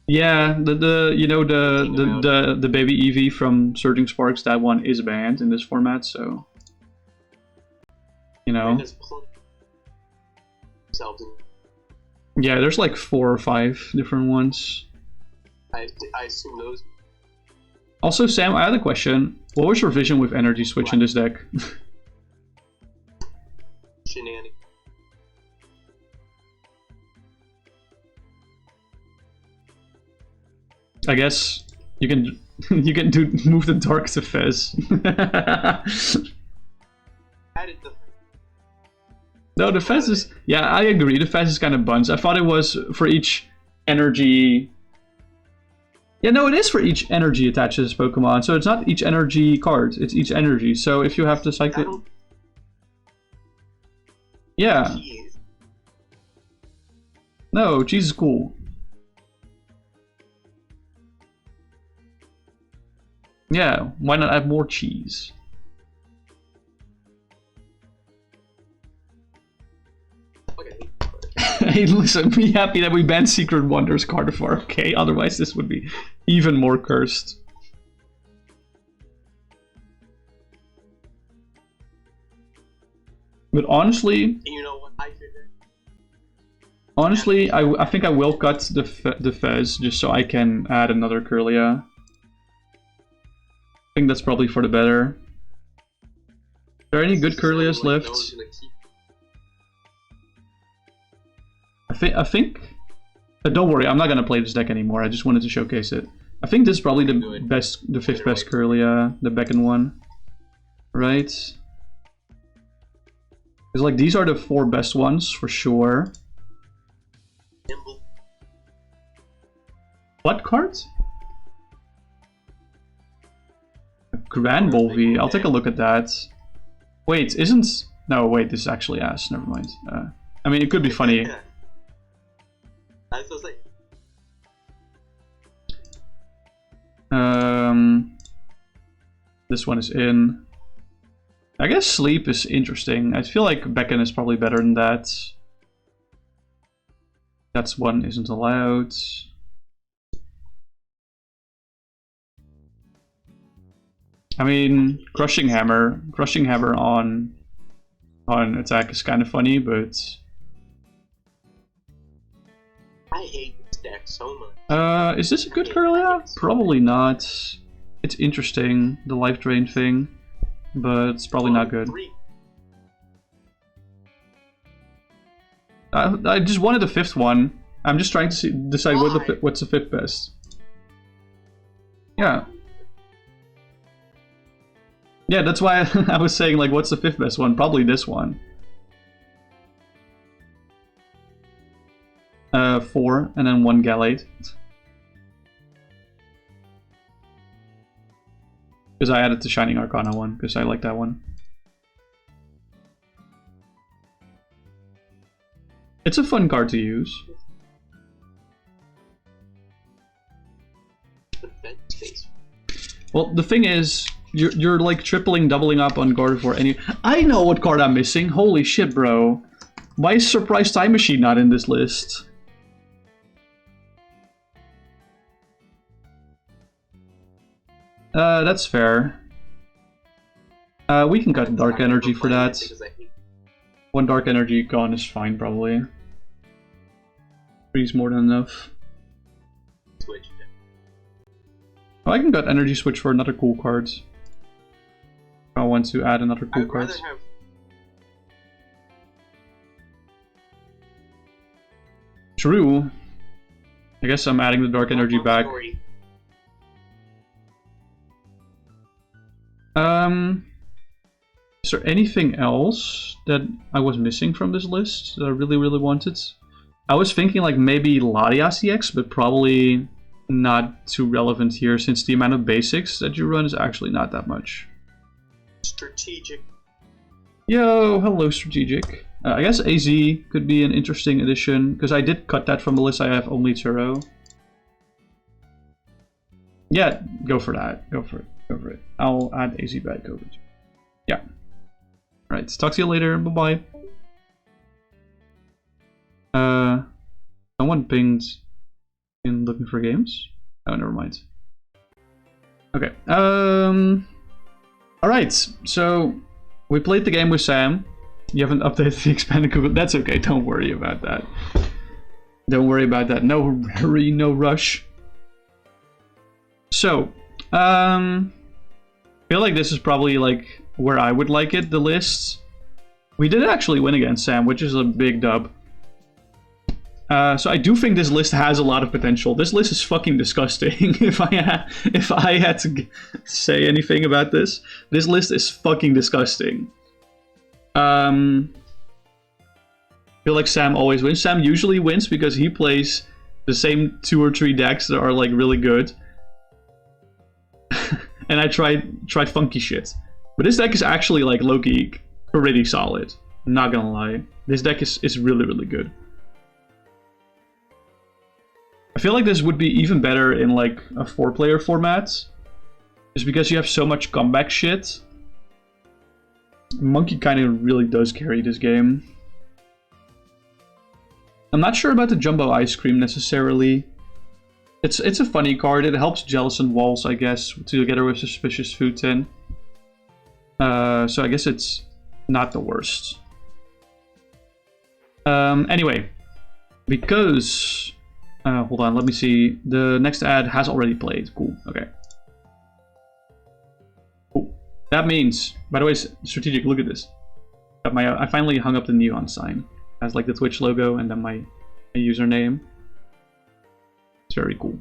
yeah, the baby Eevee from Surging Sparks, that one is banned in this format, so you know. Yeah, there's like 4 or 5 different ones. I assume those. Also, Sam, I had a question. What was your vision with Energy Switch in this deck? Shenanigans. I guess you can move the Dark to Fez. No, the Fez is... Yeah, I agree. The Fez is kind of buns. I thought it was for each energy... Yeah, no, it is for each energy attached to this Pokemon. So it's not each energy card. It's each energy. So if you have to cycle... Yeah. Jeez. No, cheese is cool. Yeah, why not add more cheese? Hey, listen, be happy that we banned Secret Wonders Gardevoir, okay? Otherwise this would be even more cursed. But honestly... You know what I did? Honestly, I think I will cut the Fez just so I can add another Kirlia. I think that's probably for the better. Are there any good Kirlias left? I think... don't worry, I'm not gonna play this deck anymore. I just wanted to showcase it. I think this is probably the 5th best Kirlia, the Beacon one. Right? Because like these are the 4 best ones for sure. What cards? Grand Volvi. I'll take a look at that. Wait, isn't... No, wait, this is actually ass. Never mind. I mean, it could be funny. This one is in. I guess Sleep is interesting. I feel like Beacon is probably better than that. That's one isn't allowed. I mean, Crushing Hammer on attack is kind of funny, but I hate this deck so much. Is this a good Kirlia? Probably not. It's interesting, the life drain thing, but it's probably not good. I just wanted the 5th one. I'm just trying to decide what's the 5th best. Yeah. Yeah, that's why I was saying, like, what's the 5th best one? Probably this one. 4, and then 1 Gallade. Because I added the Shining Arcana one, because I like that one. It's a fun card to use. Well, the thing is, you're like tripling, doubling up on Gardevoir, and I know what card I'm missing. Holy shit, bro! Why is Surprise Time Machine not in this list? That's fair. We can cut Dark Energy for that. 1 Dark Energy gone is fine, probably. 3's more than enough. Oh, I can cut Energy Switch for another cool card. I want to add another cool card. True. I guess I'm adding the Dark Energy back. Is there anything else that I was missing from this list that I really wanted? I was thinking like maybe Latias EX, but probably not too relevant here, since the amount of basics that you run is actually not that much. Strategic. Yo, hello, Strategic. I guess AZ could be an interesting addition, because I did cut that from the list. I have only Turo. Yeah, go for that. Go for it. Go for it. I'll add AZ back over. Yeah. Alright, talk to you later. Bye-bye. Someone pinged in looking for games. Oh, never mind. Okay. Alright, so we played the game with Sam. You haven't updated the expanded Google. That's okay, don't worry about that. Don't worry about that. No hurry, no rush. So, I feel like this is probably like where I would like it, the lists. We did actually win against Sam, which is a big dub. So I do think this list has a lot of potential. This list is fucking disgusting. If I had to say anything about this list is fucking disgusting. I feel like Sam always wins. Sam usually wins because he plays the same 2 or 3 decks that are like really good. And I tried funky shit. But this deck is actually like low-key pretty solid. I'm not gonna lie. This deck is really, really good. I feel like this would be even better in like a 4-player format. Just because you have so much comeback shit. Monkey kind of really does carry this game. I'm not sure about the Jumbo Ice Cream necessarily. It's a funny card. It helps Jealousy Walls, I guess, together with Suspicious Food Tin. So I guess it's not the worst. Anyway, because... hold on, let me see. The next ad has already played. Cool, okay. Cool. That means, by the way, Strategic, look at this. I finally hung up the neon sign. It has like the Twitch logo and then my username. It's very cool.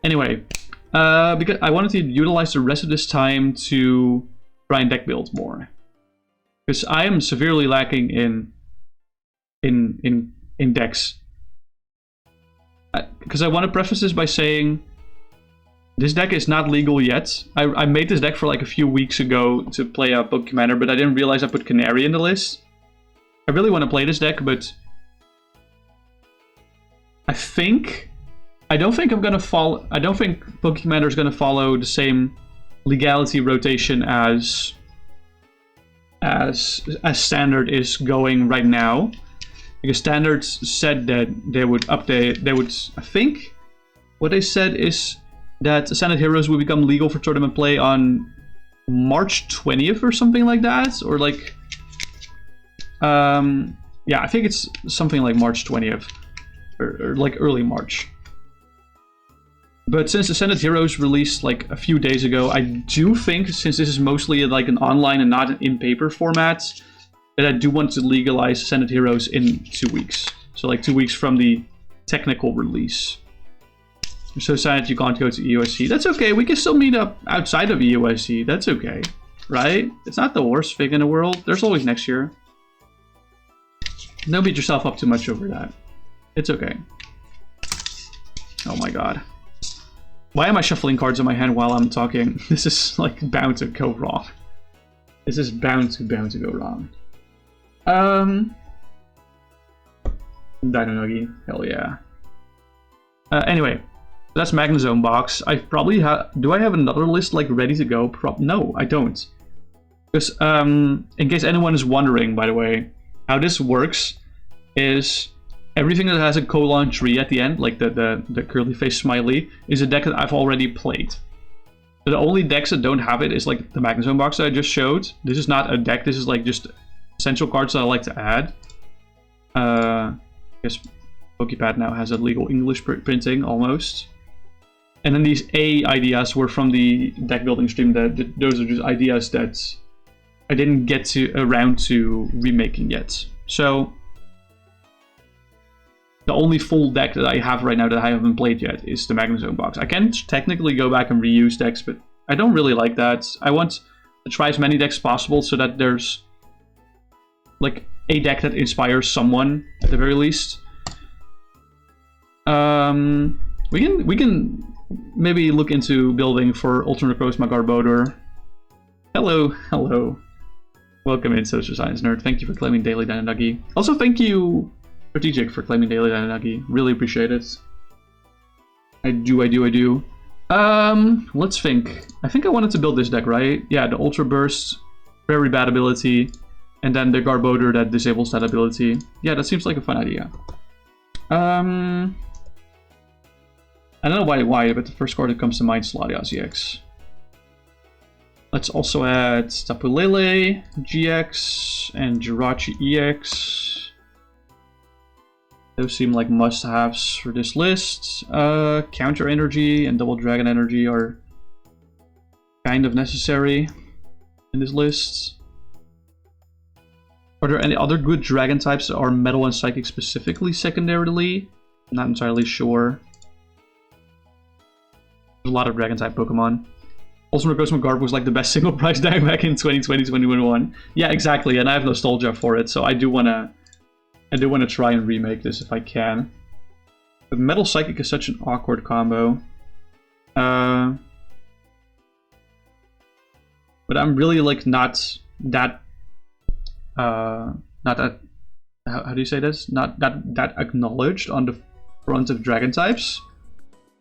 Anyway, because I wanted to utilize the rest of this time to try and deck build more. Because I am severely lacking in decks. Because I want to preface this by saying this deck is not legal yet. I made this deck for like a few weeks ago to play a Poké-Commander, but I didn't realize I put Canary in the list. I really want to play this deck, but I don't think Poké-Commander is gonna follow the same legality rotation as Standard is going right now. Because Standard said that they would update, I think what they said is that Standard Heroes will become legal for tournament play on March 20th or something like that, or like, yeah, I think it's something like March 20th, or like early March. But since the Standard Heroes released like a few days ago, I do think, since this is mostly like an online and not an in-paper format, that I do want to legalize Standard Heroes in 2 weeks. So like 2 weeks from the technical release. I'm so sad you can't go to EUSC. That's okay, we can still meet up outside of EUSC. That's okay, right? It's not the worst thing in the world. There's always next year. Don't beat yourself up too much over that. It's okay. Oh my god. Why am I shuffling cards in my hand while I'm talking? This is like bound to go wrong. This is bound to go wrong. Dino Nuggy, hell yeah. Anyway, that's Magnezone box. I probably have. Do I have another list like ready to go? No, I don't. Because in case anyone is wondering, by the way, how this works is everything that has a colon 3 at the end, like the curly face smiley, is a deck that I've already played. The only decks that don't have it is like the Magnezone box that I just showed. This is not a deck. This is like just essential cards that I like to add. I guess Poképad now has a legal English printing almost. And then these A ideas were from the deck building stream. Those are just ideas that I didn't get around to remaking yet. So the only full deck that I have right now that I haven't played yet is the Magnezone box. I can technically go back and reuse decks, but I don't really like that. I want to try as many decks as possible so that there's like a deck that inspires someone at the very least. We can maybe look into building for Ultra Necrozma Garbodor. Hello, hello. Welcome in, Social Science Nerd. Thank you for claiming Daily Dynanagi. Also, thank you, Strategic, for claiming Daily Dynanagi. Really appreciate it. I do. Let's think. I think I wanted to build this deck, right? Yeah, the Ultra Burst, very bad ability, and then the Garbodor that disables that ability. Yeah, that seems like a fun idea. I don't know why, but the first card that comes to mind is Latias EX. Let's also add Tapulele GX and Jirachi EX. Those seem like must-haves for this list. Counter Energy and Double Dragon Energy are kind of necessary in this list. Are there any other good Dragon types that are Metal and Psychic specifically secondarily? I'm not entirely sure. There's a lot of Dragon type Pokemon. Ultra Necrozma Garb was like the best single price deck back in 2020-2021. Yeah, exactly, and I have nostalgia for it, so I do wanna try and remake this if I can. But Metal Psychic is such an awkward combo. But I'm really like not that how do you say this? Not that acknowledged on the front of Dragon types.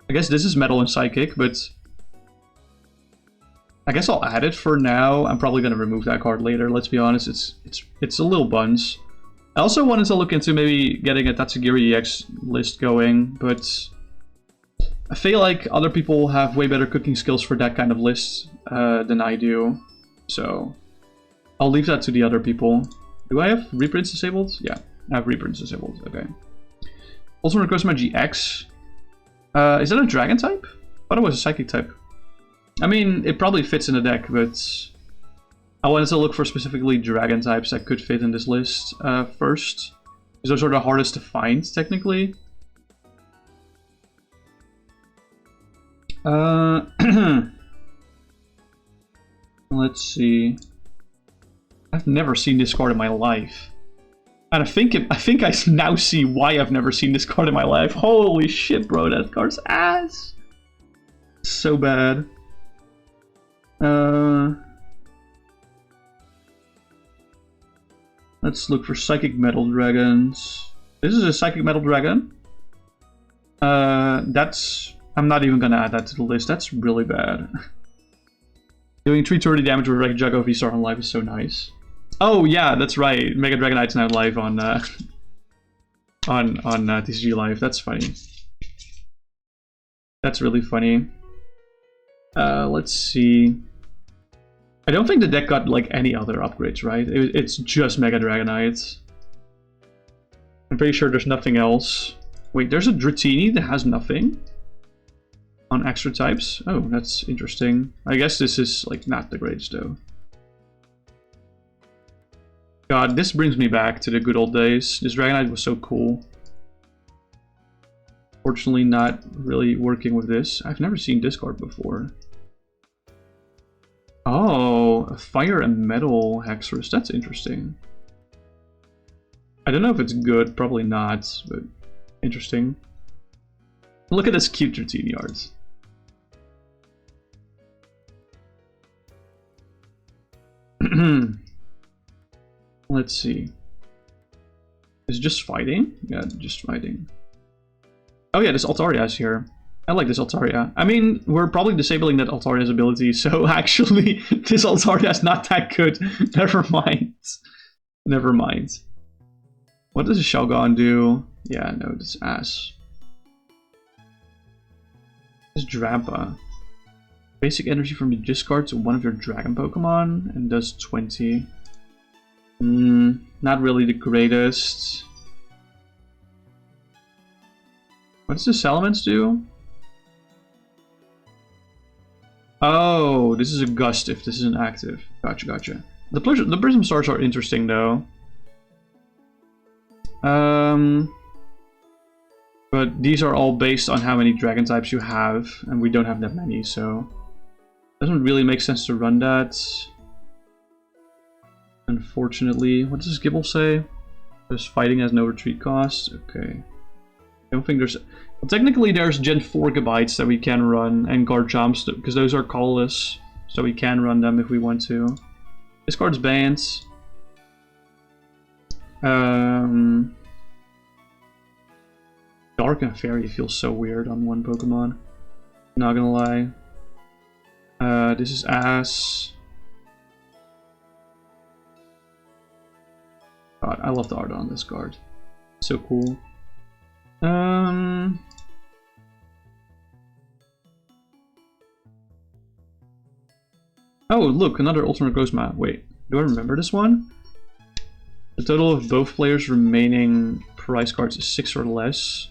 I guess this is Metal and Psychic, but I guess I'll add it for now. I'm probably gonna remove that card later. Let's be honest, it's a little buns. I also wanted to look into maybe getting a Tatsugiri EX list going, but I feel like other people have way better cooking skills for that kind of list than I do. So I'll leave that to the other people. Do I have reprints disabled? Yeah, I have reprints disabled. Okay. Also, Necrozma GX. Is that a Dragon type? I thought it was a Psychic type. I mean, it probably fits in the deck, but I wanted to look for specifically Dragon types that could fit in this list first. Because those are the hardest to find, technically. Let's see. I've never seen this card in my life. And I think I now see why I've never seen this card in my life. Holy shit, bro, that card's ass. So bad. Let's look for Psychic Metal Dragons. This is a Psychic Metal Dragon. I'm not even gonna add that to the list. That's really bad. Doing 330 damage with Wreck Juggo V-Star on live is so nice. Oh yeah, that's right. Mega Dragonite's now live on TCG Live. That's funny. That's really funny. Let's see. I don't think the deck got like any other upgrades, right? It's just Mega Dragonite. I'm pretty sure there's nothing else. Wait, there's a Dratini that has nothing on extra types. Oh, that's interesting. I guess this is like not the greatest though. God, this brings me back to the good old days. This Dragonite was so cool. Fortunately, not really working with this. I've never seen this card before. Oh, a Fire and Metal Hexorus. That's interesting. I don't know if it's good. Probably not, but interesting. Look at this cute Dratini art. Let's see. Is it just fighting? Yeah, just fighting. Oh yeah, this Altaria's here. I like this Altaria. I mean, we're probably disabling that Altaria's ability, so actually, this Altaria's not that good. Never mind. Never mind. What does a Shelgon do? Yeah, no, this ass. This Drampa. Basic energy from your discard to one of your Dragon Pokemon, and does 20. Not really the greatest. What does the Salamence do? Oh, this is a Gust if this isn't active. Gotcha, gotcha. The Prism Stars are interesting though. But these are all based on how many Dragon types you have, and we don't have that many, so it doesn't really make sense to run that. Unfortunately, what does Gibble say? Just fighting has no retreat cost. Okay. I don't think there's... Well, technically there's Gen 4 Gabites that we can run, and Garchomps, because those are colorless, so we can run them if we want to. This card's banned. Dark and Fairy feels so weird on one Pokemon. Not gonna lie. This is ass. God, I love the art on this card. So cool. Oh, look, another Ultimate Ghost map. Wait, do I remember this one? The total of both players' remaining prize cards is 6 or less.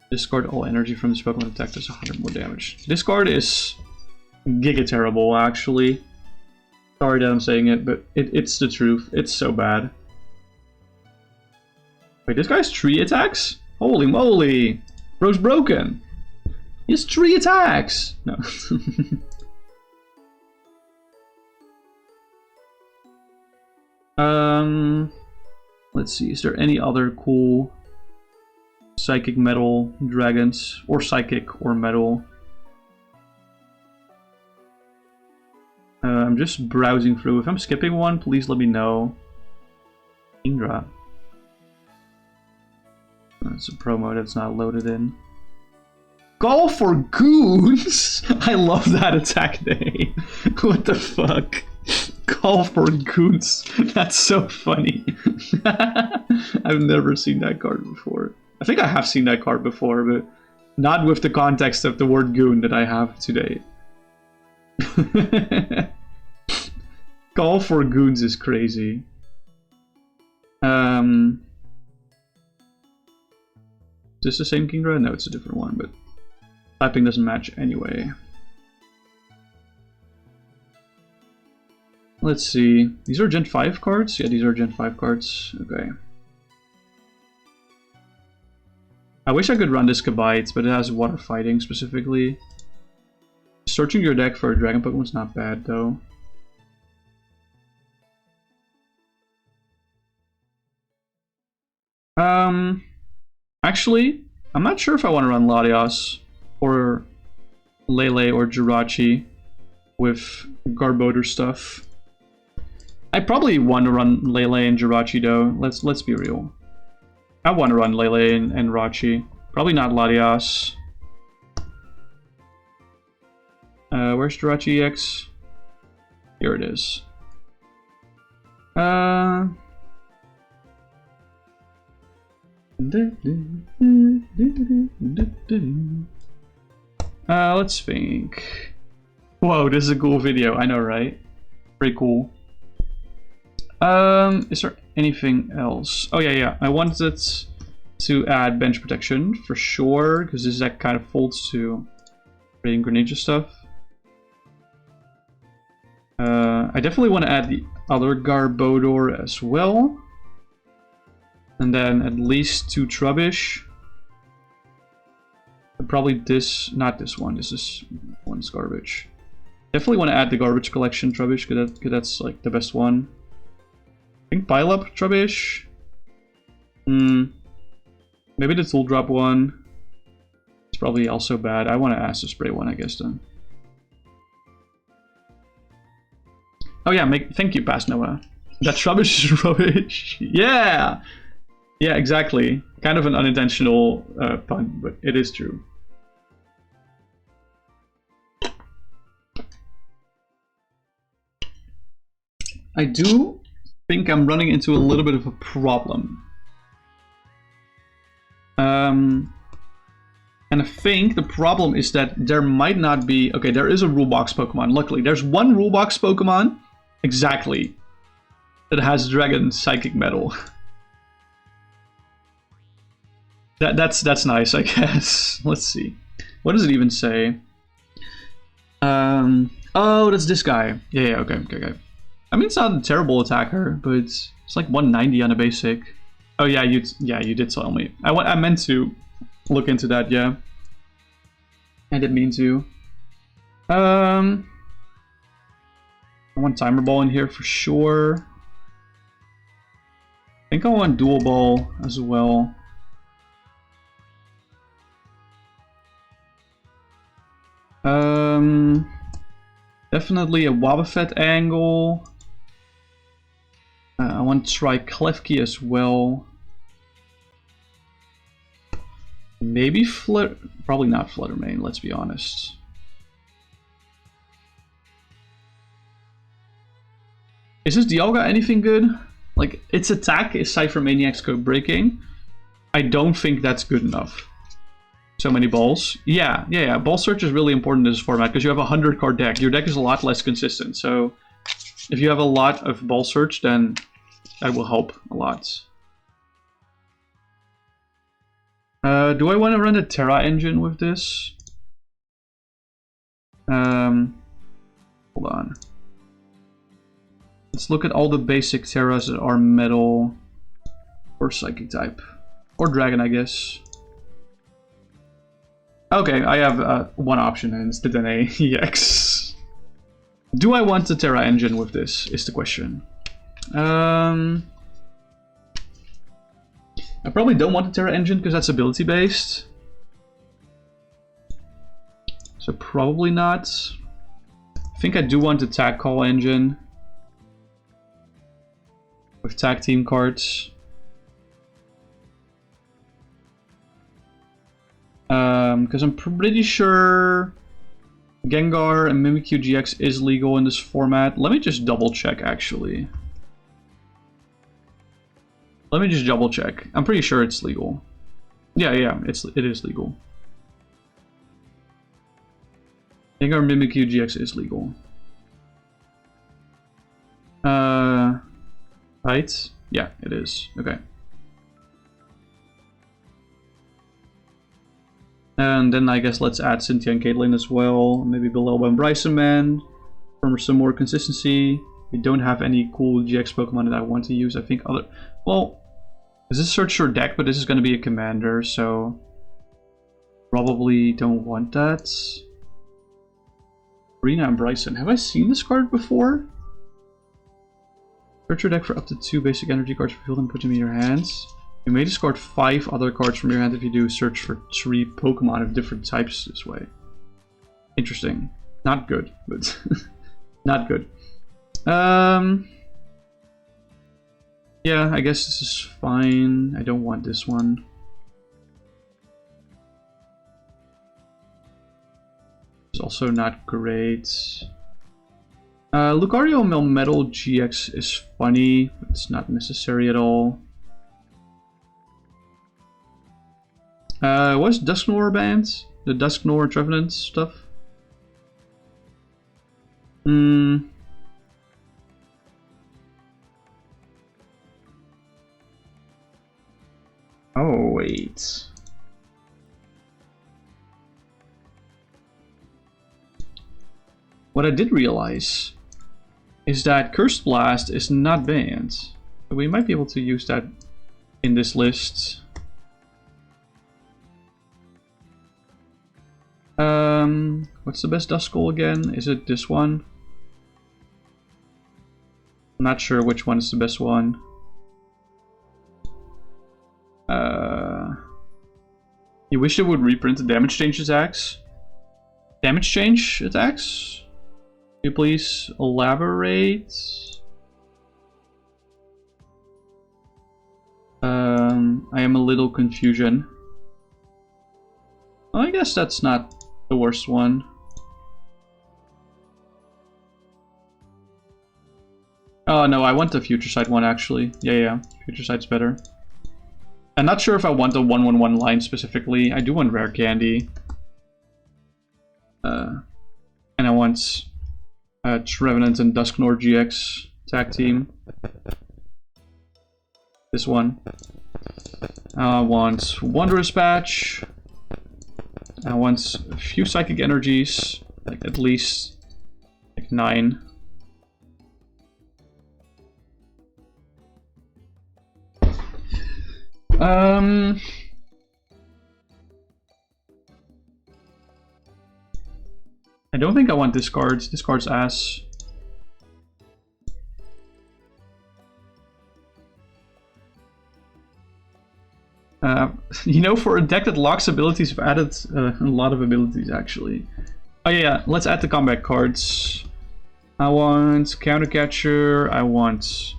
Discard all energy from this Pokemon attack does 100 more damage. This card is giga terrible, actually. Sorry that I'm saying it, but it's the truth. It's so bad. Wait, this guy's 3 attacks? Holy moly! Bro's broken! He has 3 attacks! No. Let's see, is there any other cool Psychic Metal dragons? Or Psychic or Metal? I'm just browsing through. If I'm skipping one, please let me know. Indra. That's a promo that's not loaded in. Call for Goons! I love that attack name. What the fuck? Call for Goons. That's so funny. I've never seen that card before. I think I have seen that card before, but not with the context of the word Goon that I have today. Call for Goons is crazy. Is this the same Kingdra? No, it's a different one, but typing doesn't match anyway. Let's see. These are Gen 5 cards? Yeah, these are Gen 5 cards. Okay. I wish I could run this Gabite, but it has water fighting specifically. Searching your deck for a Dragon Pokemon's not bad, though. Actually, I'm not sure if I want to run Latias or Lele or Jirachi with Garbodor stuff. I probably want to run Lele and Jirachi though. Let's be real. I want to run Lele and Rachi. Probably not Latias. Where's Jirachi EX? Here it is. Let's think. Whoa, this is a cool video. I know, right? Pretty cool. Is there anything else? Oh yeah. I wanted to add bench protection for sure, because this deck kind of folds to creating Greninja stuff. I definitely want to add the other Garbodor as well. And then at least 2 Trubbish. Probably this, not this one. This is one's garbage. Definitely want to add the garbage collection Trubbish, because that's like the best one. I think pile up Trubbish. Maybe the tool drop one. It's probably also bad. I want to Acid Spray one, I guess then. Oh yeah, thank you, Past Noah. That Trubbish is rubbish. Yeah! Yeah, exactly. Kind of an unintentional pun, but it is true. I do think I'm running into a little bit of a problem. And I think the problem is that there might not be... Okay, there is a rule box Pokemon. Luckily, there's one rule box Pokemon, exactly, that has Dragon Psychic Metal. That's nice, I guess. Let's see. What does it even say? Oh, that's this guy. Yeah, okay. I mean, it's not a terrible attacker, but it's like 190 on a basic. Oh yeah, you did tell me. I meant to look into that. Yeah, I didn't mean to. I want Timer Ball in here for sure. I think I want Dual Ball as well. Definitely a Wobbuffet angle. I want to try Klefki as well. Maybe probably not Fluttermane, let's be honest. Is this Dialga anything good? Like, its attack is Cypher Maniac's Code Breaking. I don't think that's good enough. So many balls. Yeah. Ball search is really important in this format because you have a 100 card deck. Your deck is a lot less consistent. So if you have a lot of ball search, then that will help a lot. Do I want to run a Terra engine with this? Hold on. Let's look at all the basic Terras that are Metal or Psychic type. Or Dragon, I guess. Okay, I have one option and it's the Dene EX. Do I want the Terra engine with this, is the question. I probably don't want the Terra engine because that's ability based. So probably not. I think I do want the Tag Call engine. With tag team cards. Because I'm pretty sure Gengar and Mimikyu GX is legal in this format. Let me just double check actually. Let me just double check. I'm pretty sure it's legal. Yeah, it is legal. Gengar Mimikyu GX is legal. Right? Yeah, it is. Okay. And then I guess let's add Cynthia and Caitlyn as well. Maybe Below and Bryson Man for some more consistency. We don't have any cool GX Pokemon that I want to use. I think other... Well, this is search your deck, but this is going to be a commander, so... Probably don't want that. Rena and Bryson. Have I seen this card before? Search your deck for up to 2 basic energy cards for field and put them in your hands. You may discard 5 other cards from your hand if you do search for 3 Pokemon of different types this way. Interesting. Not good, but not good. Yeah, I guess this is fine. I don't want this one. It's also not great. Lucario Melmetal GX is funny, but it's not necessary at all. What's Dusknoir banned? The Dusknoir Trevenant stuff? Oh, wait. What I did realize is that Cursed Blast is not banned. We might be able to use that in this list. What's the best Duskull again? Is it this one? I'm not sure which one is the best one. You wish it would reprint the damage change attacks? Damage change attacks? Can you please elaborate? I am a little confusion. Well, I guess that's not the worst one. Oh no, I want the Future Sight one actually. Yeah, Future Sight's better. I'm not sure if I want the 1/1/1 line specifically. I do want Rare Candy. And I want Trevenant and Dusknoir GX tag team. This one. I want Wondrous Patch. I want a few Psychic Energies, like at least like 9. I don't think I want this card. This card's ass. You know, for a deck that locks abilities, I've added a lot of abilities actually. Oh yeah, let's add the combat cards. I want Counter Catcher, I want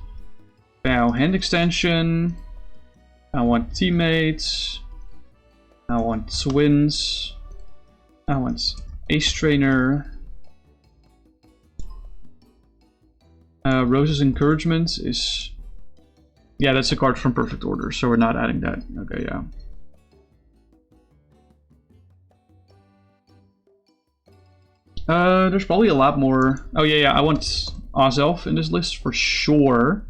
Bow Hand Extension, I want Teammates, I want Twins, I want Ace Trainer. Rose's Encouragement is... Yeah, that's a card from Perfect Order, so we're not adding that. Okay, yeah. There's probably a lot more. Oh yeah, I want Ozelf in this list for sure.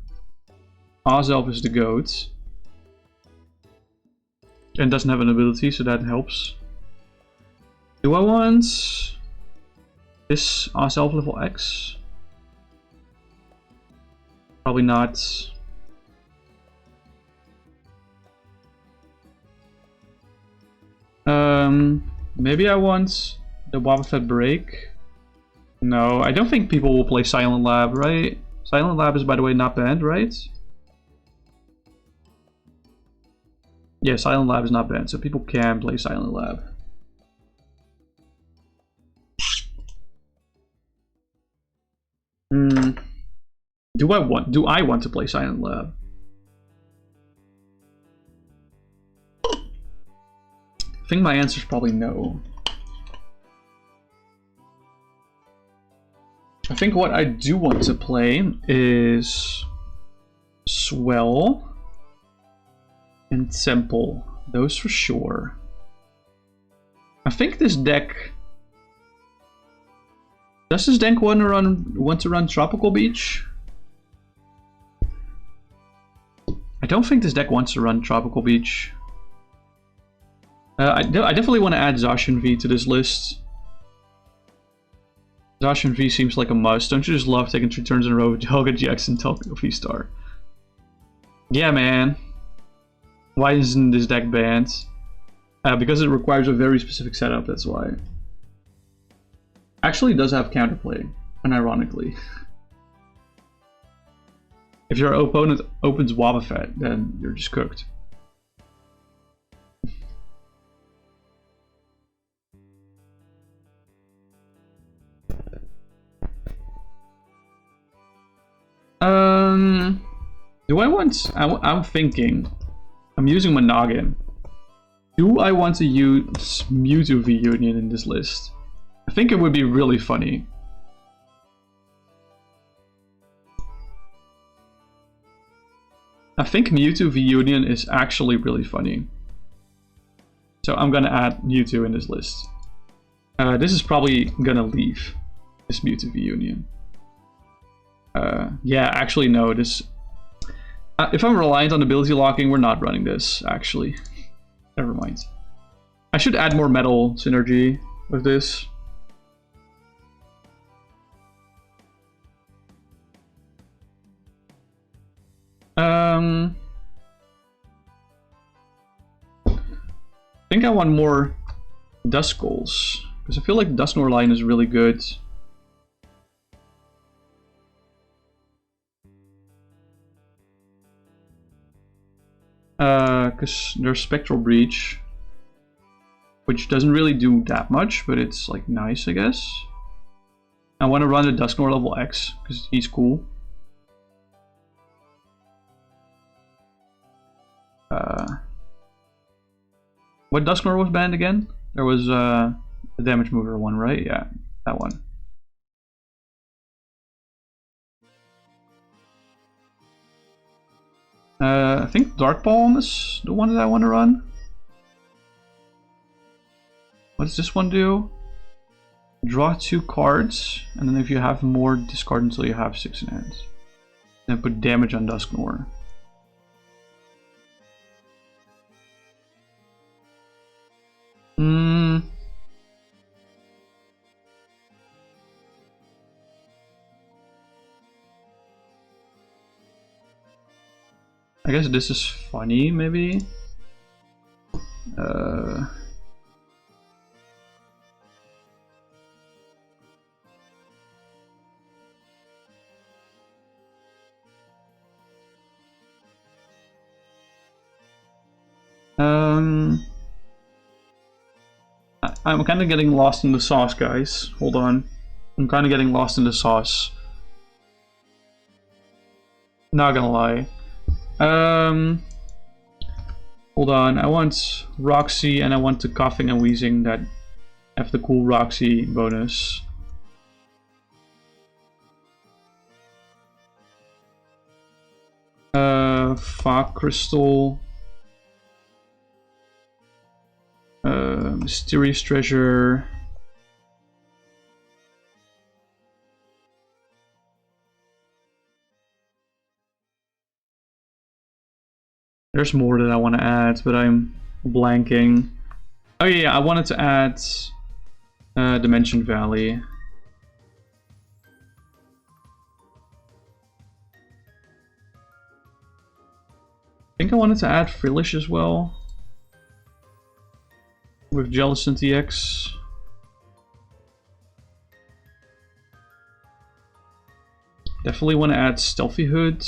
Ozelf is the GOAT. And doesn't have an ability, so that helps. Do I want this Ozelf level X? Probably not. Maybe I want the Wobbuffet Break. No, I don't think people will play Silent Lab, right? Silent Lab is, by the way, not banned, right? Yeah, Silent Lab is not banned, so people can play Silent Lab. Do I want to play Silent Lab? I think my answer is probably no. I think what I do want to play is Swell and Temple. Those for sure. I think this deck... Does this deck want to run Tropical Beach? I don't think this deck wants to run Tropical Beach. I definitely want to add Zacian V to this list. Zacian V seems like a must. Don't you just love taking 3 turns in a row with Helga GX and Tokyo V-Star? Yeah, man. Why isn't this deck banned? Because it requires a very specific setup, that's why. Actually, it does have counterplay, unironically. If your opponent opens Wobbuffet, then you're just cooked. Do I want... I'm thinking... I'm using my noggin. Do I want to use Mewtwo V Union in this list? I think it would be really funny. I think Mewtwo V Union is actually really funny. So I'm gonna add Mewtwo in this list. This is probably gonna leave this Mewtwo V Union. Yeah, actually no, this... if I'm reliant on ability locking, we're not running this, actually. Never mind. I should add more metal synergy with this. I think I want more Duskulls, because I feel like Dusknoir line is really good. Because there's Spectral Breach, which doesn't really do that much, but it's like nice, I guess. I want to run a Dusknoir level X, because he's cool. What Dusknoir was banned again? There was the Damage Mover one, right? Yeah, that one. I think Dark Palm is the one that I want to run. What does this one do? Draw 2 cards, and then if you have more, discard until you have 6 in hand. Then put damage on Dusknoir. I guess this is funny, maybe. I'm kind of getting lost in the sauce, guys. Hold on. I'm kind of getting lost in the sauce. Not gonna lie. Hold on. I want Roxy and I want the coughing and wheezing that have the cool Roxy bonus. Fog Crystal. Mysterious Treasure. There's more that I want to add, but I'm blanking. Oh yeah, I wanted to add Dimension Valley. I think I wanted to add Frillish as well. With Jellicent TX. Definitely want to add Stealthy Hood.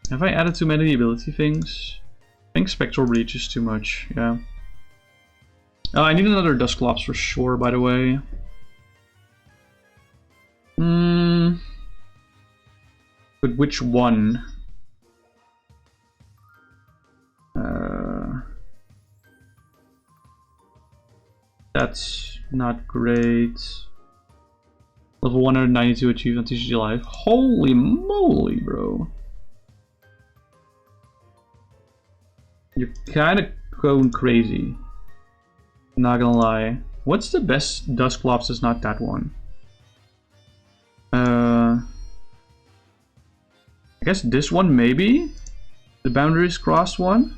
Have I added too many ability things? I think Spectral Breach is too much, yeah. Oh, I need another Dusclops for sure, by the way. But which one? That's not great. Level 192 achieved on TCG Live. Holy moly, bro. You're kind of going crazy. Not gonna lie. What's the best Dusclops? Is not that one. I guess this one maybe? The Boundaries Crossed one?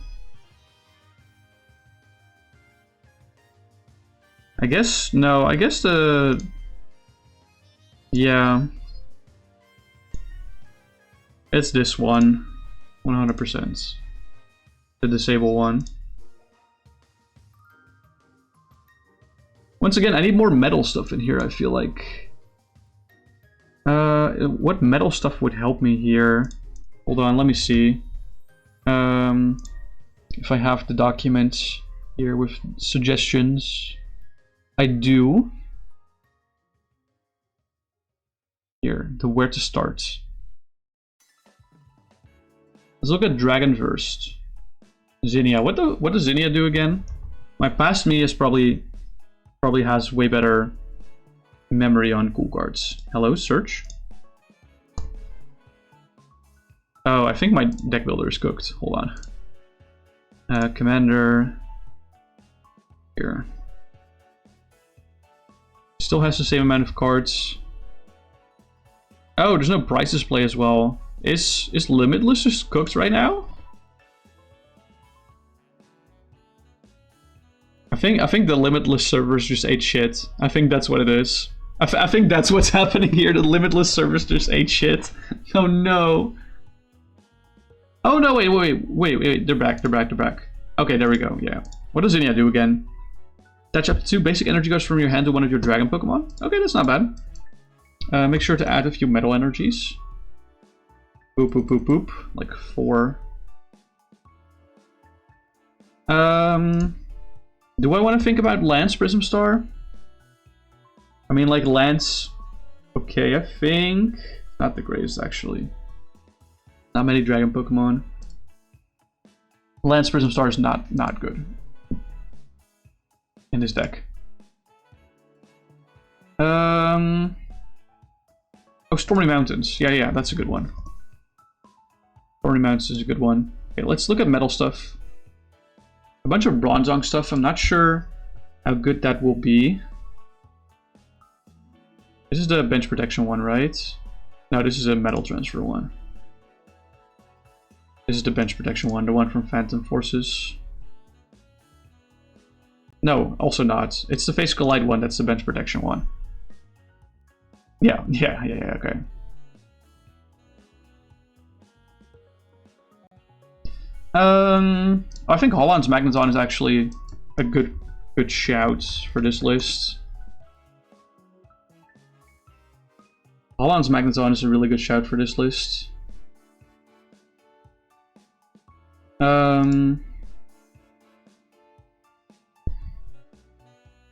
I guess, no, I guess the... Yeah. It's this one. 100%. The Disable one. Once again, I need more metal stuff in here, I feel like. What metal stuff would help me here? Hold on, let me see. If I have the document here with suggestions. I do. Here, the where to start. Let's look at Dragonverse. Zinnia. What does Zinnia do again? My past me is probably has way better memory on cool cards. Hello, search. Oh, I think my deck builder is cooked. Hold on. Commander. Here. Still has the same amount of cards. Oh, there's no prices play as well. Is Limitless just cooked right now? I think the Limitless servers just ate shit. I think that's what it is. I think that's what's happening here. The Limitless servers just ate shit. Oh no. Oh no, wait, they're back. Okay, there we go, yeah. What does Zinnia do again? Attach up to 2 basic energy cards from your hand to one of your dragon Pokemon. Okay, that's not bad. Make sure to add a few metal energies. Boop, boop, boop, boop. Like 4. Do I want to think about Lance Prism Star? I mean, like Lance... Okay, I think... Not the greatest, actually. Not many dragon Pokemon. Lance Prism Star is not good. In this deck. Oh, Stormy Mountains. Yeah, that's a good one. Stormy Mountains is a good one. Okay, let's look at metal stuff. A bunch of Bronzong stuff. I'm not sure how good that will be. This is the bench protection one, right? No, this is a metal transfer one. This is the bench protection one, the one from Phantom Forces. No, also not. It's the Face Collide one that's the bench protection one. Yeah, okay. I think Holland's Magneton is actually a good shout for this list. Holland's Magneton is a really good shout for this list.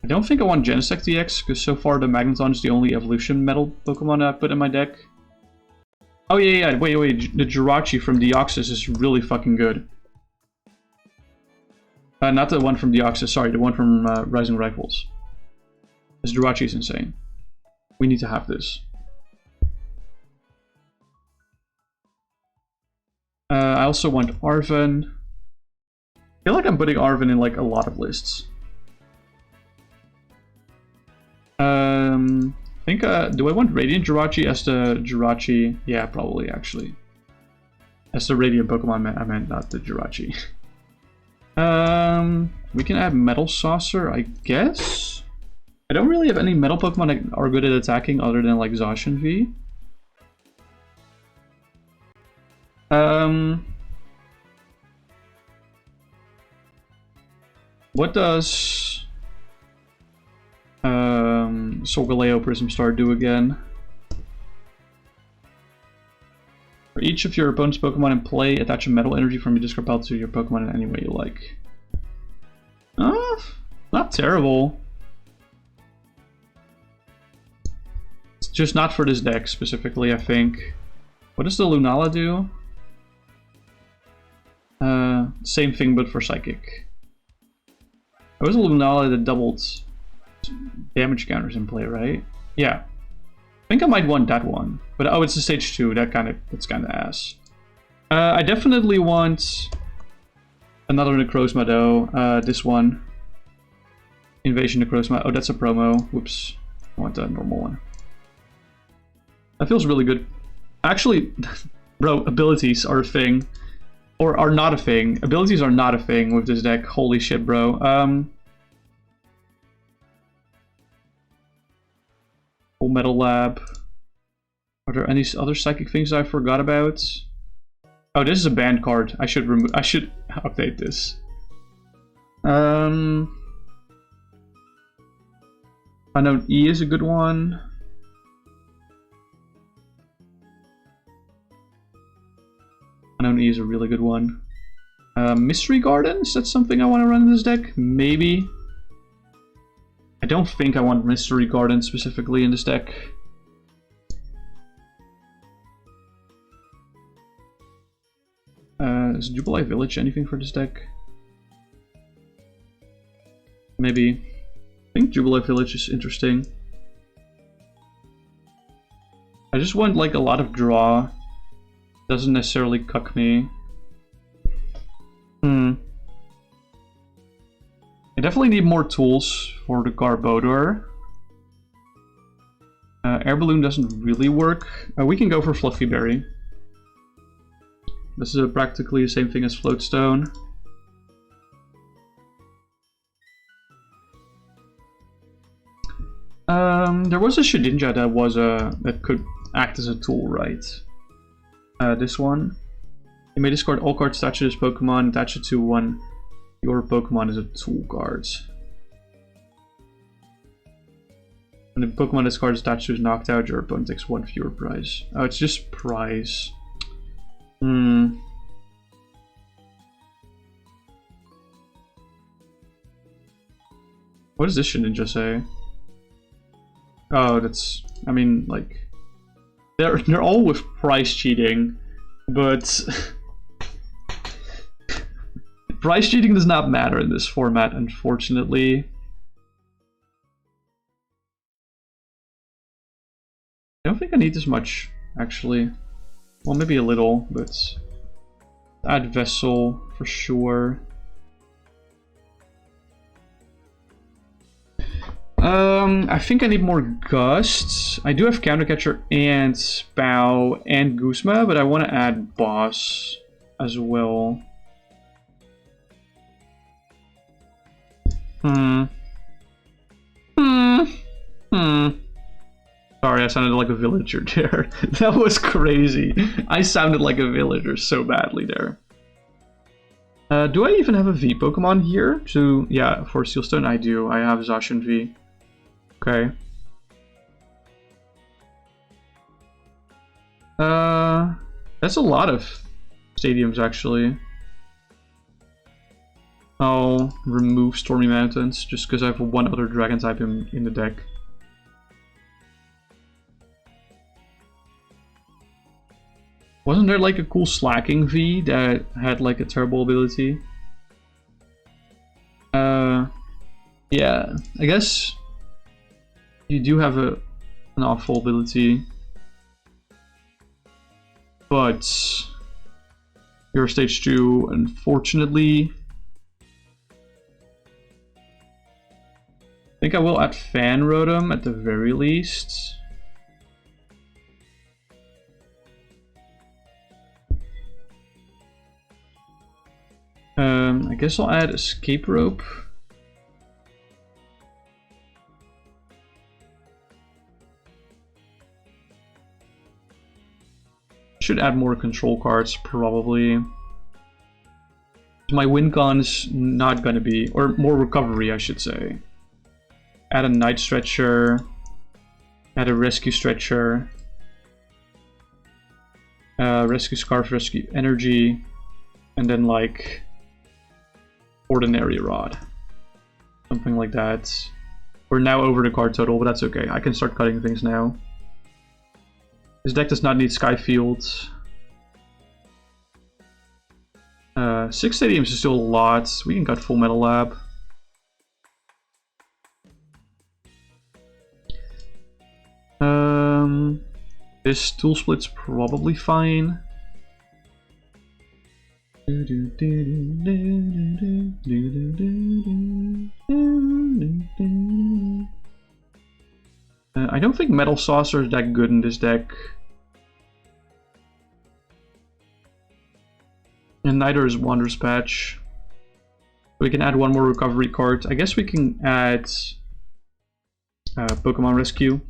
I don't think I want Genesect DX, because so far the Magneton is the only evolution metal Pokemon I put in my deck. Oh yeah, wait, the Jirachi from Deoxys is really fucking good. Not the one from Deoxys, sorry, the one from Rising Rifles. This Jirachi is insane. We need to have this. I also want Arven. I feel like I'm putting Arven in like a lot of lists. I think, do I want Radiant Jirachi as the Jirachi? Yeah, probably, actually. As the Radiant Pokemon, I meant, not the Jirachi. We can add Metal Saucer, I guess? I don't really have any Metal Pokemon that are good at attacking other than, like, Zacian V. What does... Solgaleo Prism Star do again? For each of your opponent's Pokemon in play, attach a metal energy from your discard pile to your Pokemon in any way you like. Not terrible. It's just not for this deck specifically, I think. What does the Lunala do? Same thing, but for Psychic. There was a Lunala that doubled damage counters in play, right? Yeah. I think I might want that one. But oh, it's a stage 2. That's kind of ass. I definitely want another Necrozma though. This one. Invasion Necrozma. Oh, that's a promo. Whoops. I want the normal one. That feels really good. Actually, bro, abilities are a thing. Or are not a thing. Abilities are not a thing with this deck. Holy shit, bro. Full Metal Lab. Are there any other psychic things I forgot about? Oh, this is a banned card. I should update this. Unknown E is a good one. Unknown E is a really good one. Mystery Garden? Is that something I want to run in this deck? Maybe. I don't think I want Mystery Garden specifically in this deck. Is Jubilee Village anything for this deck? Maybe. I think Jubilee Village is interesting. I just want like a lot of draw. Doesn't necessarily cuck me. I definitely need more tools for the Garbodor. Air Balloon doesn't really work. We can go for Fluffy Berry. This is practically the same thing as Floatstone. There was a Shedinja that could act as a tool, right? This one. You may discard all cards attached to this Pokemon, attach it to one. Your Pokemon is a tool card. When the Pokemon this card is attached to is knocked out, your opponent takes one fewer prize. Oh, it's just prize. What does this Shedinja say? Oh, that's... I mean, like... They're all with price cheating, but... price cheating does not matter in this format, unfortunately. I don't think I need this much, actually. Well, maybe a little, but... add Vessel, for sure. I think I need more Gust. I do have Countercatcher and Spow and Guzma, but I want to add Boss as well. Sorry, I sounded like a villager there. That was crazy. I sounded like a villager so badly there. Do I even have a V Pokemon here? Yeah, for Sealstone I do. I have Zacian V. Okay. That's a lot of stadiums, actually. I'll remove Stormy Mountains, just because I have one other dragon type in the deck. Wasn't there like a cool slacking V that had like a terrible ability? Yeah, I guess you do have an awful ability. But you're stage 2, unfortunately. I think I will add Fan Rotom at the very least. I guess I'll add Escape Rope. Should add more control cards, probably. My win con's not gonna be, or more recovery, I should say. Add a Night Stretcher, add a Rescue Stretcher, Rescue Scarf, Rescue Energy, and then like Ordinary Rod. Something like that. We're now over the card total, but that's okay. I can start cutting things now. This deck does not need Skyfield. 6 stadiums is still a lot. We can cut Full Metal Lab. This Tool Split's probably fine. I don't think Metal Saucer is that good in this deck. And neither is Wander's Patch. We can add one more recovery card. I guess we can add Pokemon Rescue.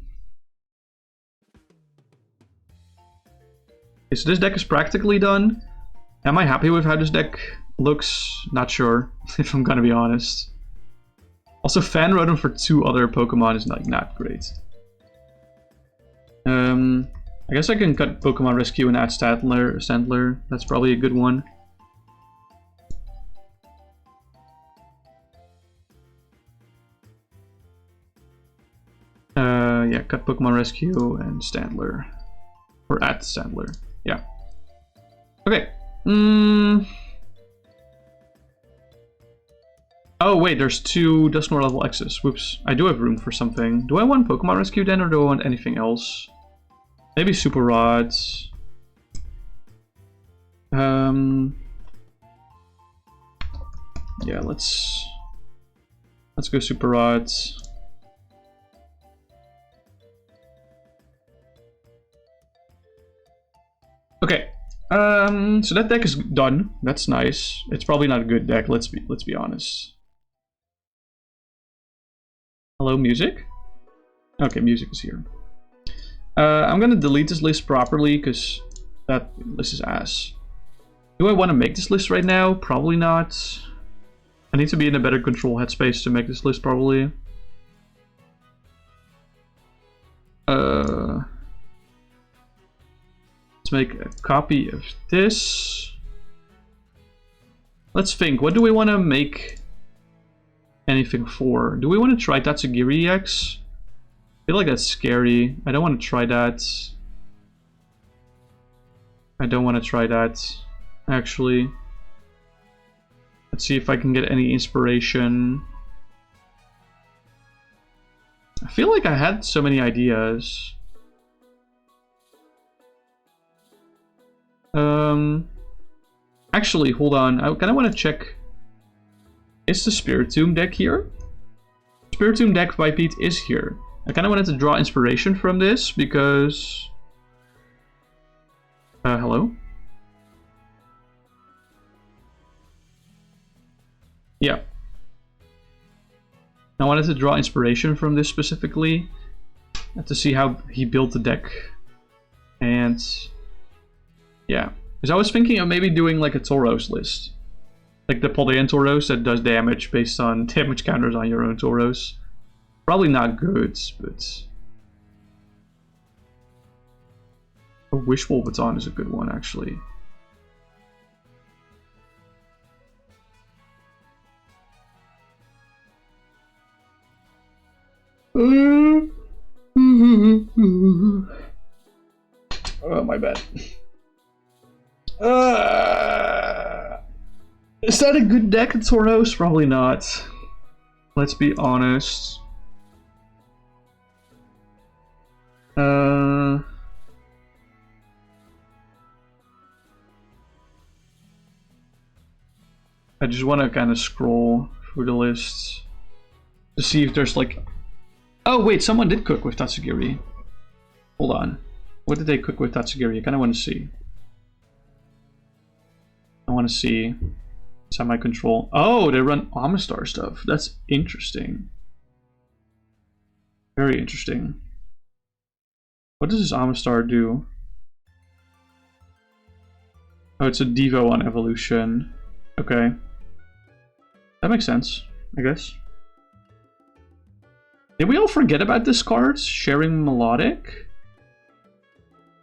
Okay, so this deck is practically done. Am I happy with how this deck looks? Not sure, if I'm gonna be honest. Also, Fan Rotom for 2 other Pokemon is like not great. I guess I can cut Pokemon Rescue and add Stantler. That's probably a good one. Yeah, cut Pokemon Rescue and Stantler. Or add Stantler. Yeah. Okay. Oh wait, there's 2 Dusknoir level X's. Whoops. I do have room for something. Do I want Pokemon Rescue then, or do I want anything else? Maybe Super Rods. Yeah, let's go Super Rods. Okay. So that deck is done. That's nice. It's probably not a good deck, let's be honest. Hello, music? Okay, music is here. I'm gonna delete this list properly because that list is ass. Do I want to make this list right now? Probably not. I need to be in a better control headspace to make this list probably. Let's make a copy of this. Let's think, what do we want to make anything for? Do we want to try Tatsugiri EX? I feel like that's scary. I don't want to try that. I don't want to try that, actually. Let's see if I can get any inspiration. I feel like I had so many ideas. Actually, hold on. I kind of want to check. Is the Spiritomb deck here? Spiritomb deck by Pete is here. I kind of wanted to draw inspiration from this because... hello? Yeah. I wanted to draw inspiration from this specifically. To see how he built the deck. And... yeah. Because I was thinking of maybe doing like a Tauros list. Like the Paldean Tauros that does damage based on damage counters on your own Tauros. Probably not good, but... A Wishful Baton is a good one, actually. Oh, my bad. Is that a good deck at Tornos? Probably not. Let's be honest. I just want to kind of scroll through the lists to see if there's like... Oh wait, someone did cook with Tatsugiri. Hold on. What did they cook with Tatsugiri? I kind of want to see. I want to see. Semi-control. Oh, they run Amistar stuff. That's interesting. Very interesting. What does this Amistar do? Oh, it's a Devo on evolution. Okay. That makes sense, I guess. Did we all forget about this card? Sharing Melodic?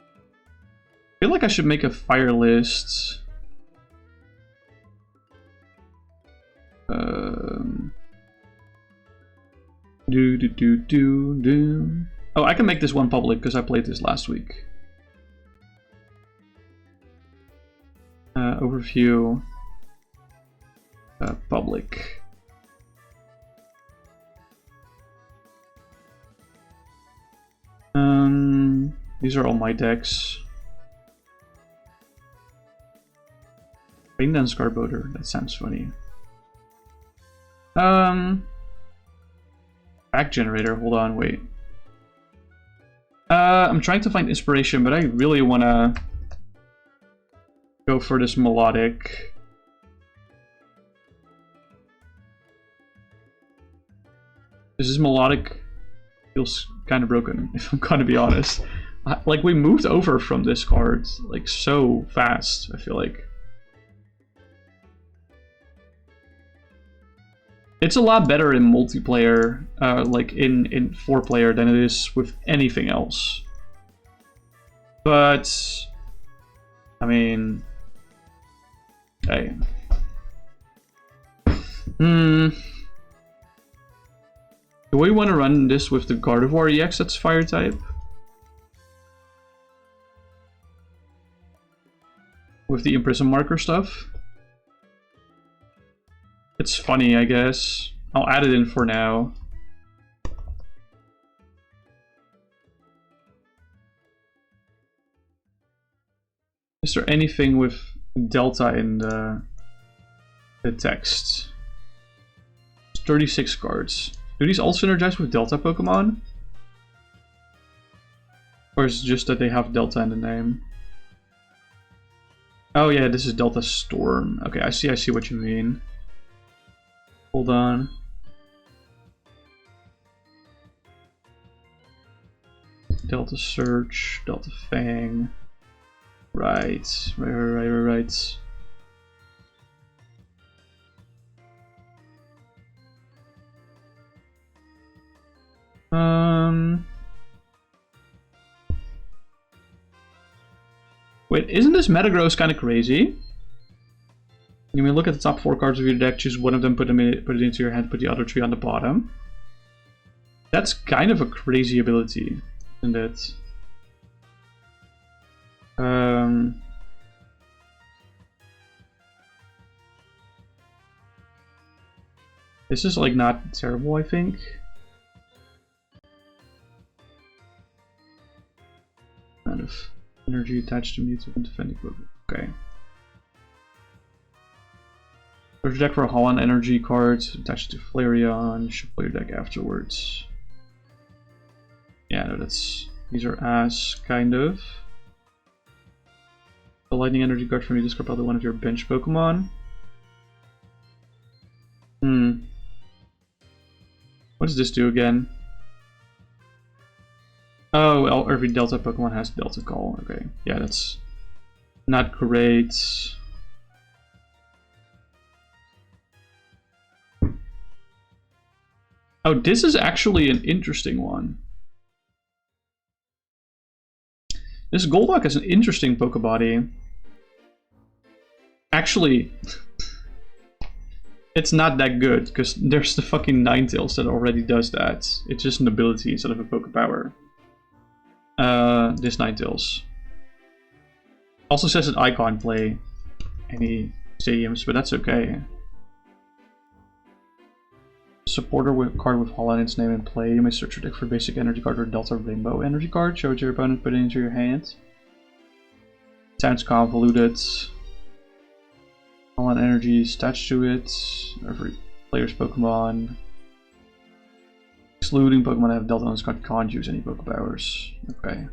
I feel like I should make a fire list. Oh, I can make this one public because I played this last week. Overview. Public. These are all my decks. Raindance Garboder, that sounds funny. Back generator, hold on, wait. I'm trying to find inspiration, but I really wanna go for this melodic. This melodic feels kind of broken, if I'm gonna be honest. Like, we moved over from this card, like, so fast, I feel like. It's a lot better in multiplayer, like in 4-player, than it is with anything else. But, I mean, hey. Do we want to run this with the Gardevoir EX that's fire type? With the Imprison Marker stuff? It's funny, I guess. I'll add it in for now. Is there anything with Delta in the text? 36 cards. Do these all synergize with Delta Pokemon? Or is it just that they have Delta in the name? Oh yeah, this is Delta Storm. Okay, I see what you mean. Hold on. Delta Search, Delta Fang. Right. Wait, isn't this Metagross kind of crazy? You may look at the top 4 cards of your deck, choose one of them, put it into your hand, put the other 3 on the bottom. That's kind of a crazy ability, isn't it? This is like not terrible, I think. Kind of energy attached to mutant and defending Pokemon. Okay. Search your deck for a Holland energy cards attached to Flareon. You should play your deck afterwards. Yeah, no, these are ass, kind of. The lightning energy card from you discard probably one of your bench Pokemon. What does this do again? Oh, every Delta Pokemon has Delta Call. Okay, yeah, that's not great. Oh, this is actually an interesting one. This Golduck has an interesting Pokebody. Actually, it's not that good, because there's the fucking Ninetales that already does that. It's just an ability instead of a Pokepower. This Ninetales. Also says that I can't play any stadiums, but that's okay. Supporter with card with Hollow in its name in play. You may search your deck for basic energy card or Delta Rainbow energy card. Show it to your opponent, put it into your hand. Sounds convoluted. Hollow energy is attached to it. Every player's Pokemon. Excluding Pokemon that have Delta on this card can't use any Pokepowers. Okay.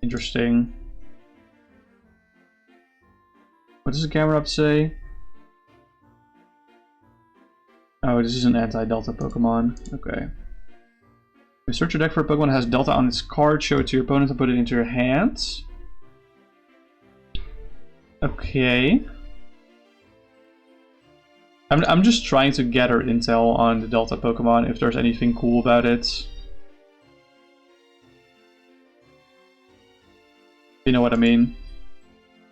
Interesting. What does the camera up say? Oh, this is an anti-Delta Pokemon. Okay. You search your deck for a Pokemon that has Delta on its card, show it to your opponent and put it into your hands. Okay. I'm just trying to gather intel on the Delta Pokemon, if there's anything cool about it. You know what I mean?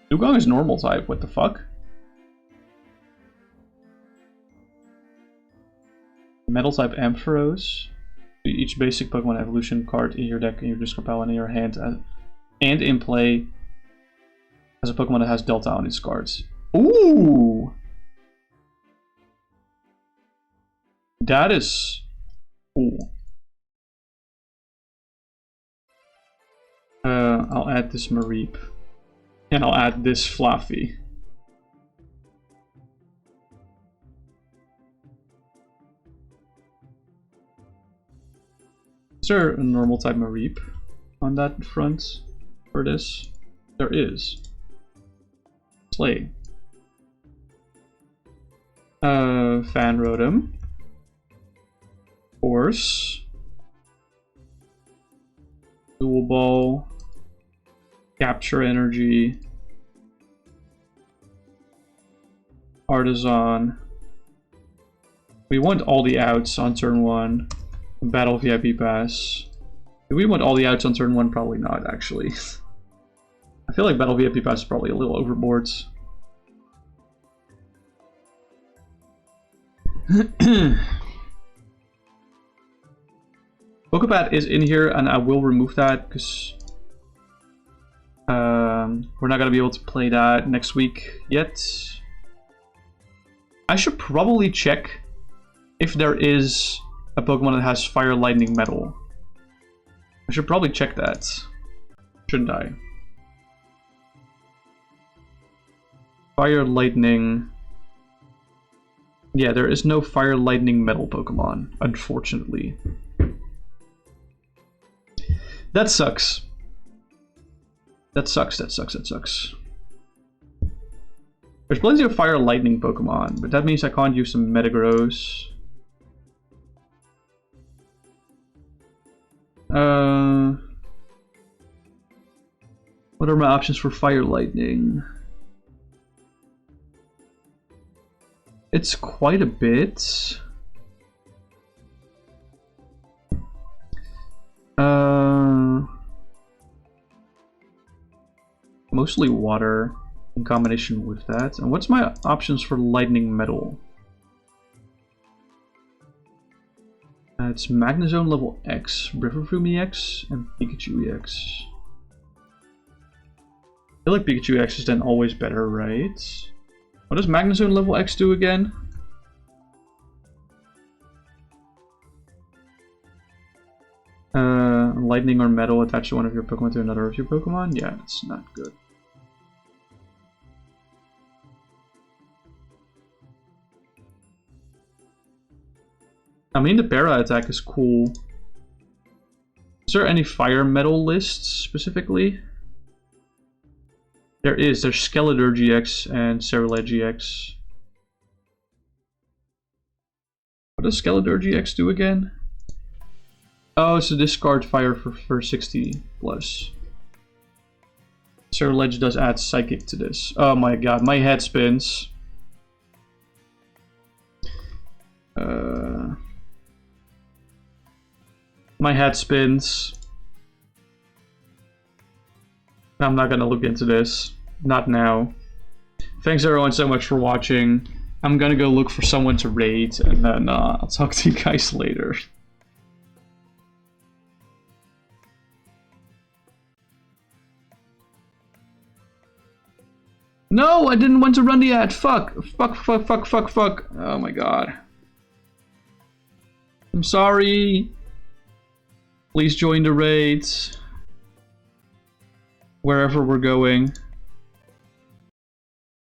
Dugong is normal type, what the fuck? Metal type Ampharos. Each basic Pokemon evolution card in your deck, in your discard pile, and in your hand, and in play has a Pokemon that has Delta on its cards. Ooh! That is cool. I'll add this Mareep. And I'll add this Fluffy. Is there a normal type Mareep on that front for this? There is. Slay. Fan Rotom. Force. Dual Ball. Capture Energy. Artisan. We want all the outs on turn 1. Battle VIP Pass. Do we want all the outs on turn 1? Probably not, actually. I feel like Battle VIP Pass is probably a little overboard. Pokepat is in here, and I will remove that because we're not gonna be able to play that next week yet. I should probably check if there is a Pokemon that has Fire, Lightning, Metal. I should probably check that, shouldn't I? Fire, Lightning. Yeah, there is no Fire, Lightning, Metal Pokemon, unfortunately. That sucks. That sucks, that sucks, that sucks. There's plenty of Fire Lightning Pokemon, but that means I can't use some Metagross. What are my options for Fire Lightning? It's quite a bit. Mostly water in combination with that. And what's my options for Lightning Metal? It's Magnezone level X, Riverfruit EX, and Pikachu EX. I feel like Pikachu EX is then always better, right? What does Magnezone level X do again? Lightning or Metal attach to one of your Pokemon to another of your Pokemon? Yeah, it's not good. I mean, the Para attack is cool. Is there any Fire Metal lists specifically? There is. There's Skeletor GX and Cerulean GX. What does Skeletor GX do again? Oh, it's a discard fire for 60 plus. Cerulean does add Psychic to this. Oh my god, my head spins. My head spins. I'm not gonna look into this. Not now. Thanks everyone so much for watching. I'm gonna go look for someone to raid, and then I'll talk to you guys later. No, I didn't want to run the ad. Fuck. Fuck. Oh my god. I'm sorry. Please join the raids. Wherever we're going.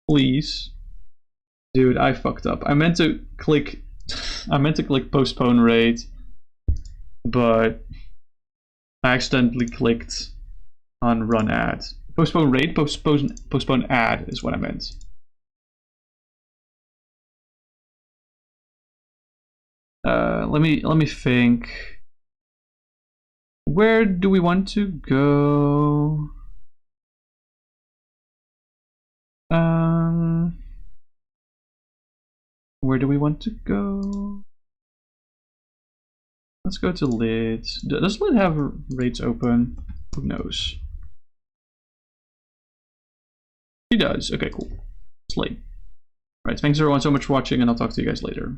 Please. Dude, I fucked up. I meant to click postpone raid, but I accidentally clicked on run ad. Postpone raid, postpone ad is what I meant. Let me think. Where do we want to go? Where do we want to go? Let's go to Lid. Does Lid have raids open? Who knows? He does. Okay, cool. It's late. Alright, thanks everyone so much for watching, and I'll talk to you guys later.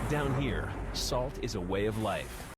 Down here, salt is a way of life.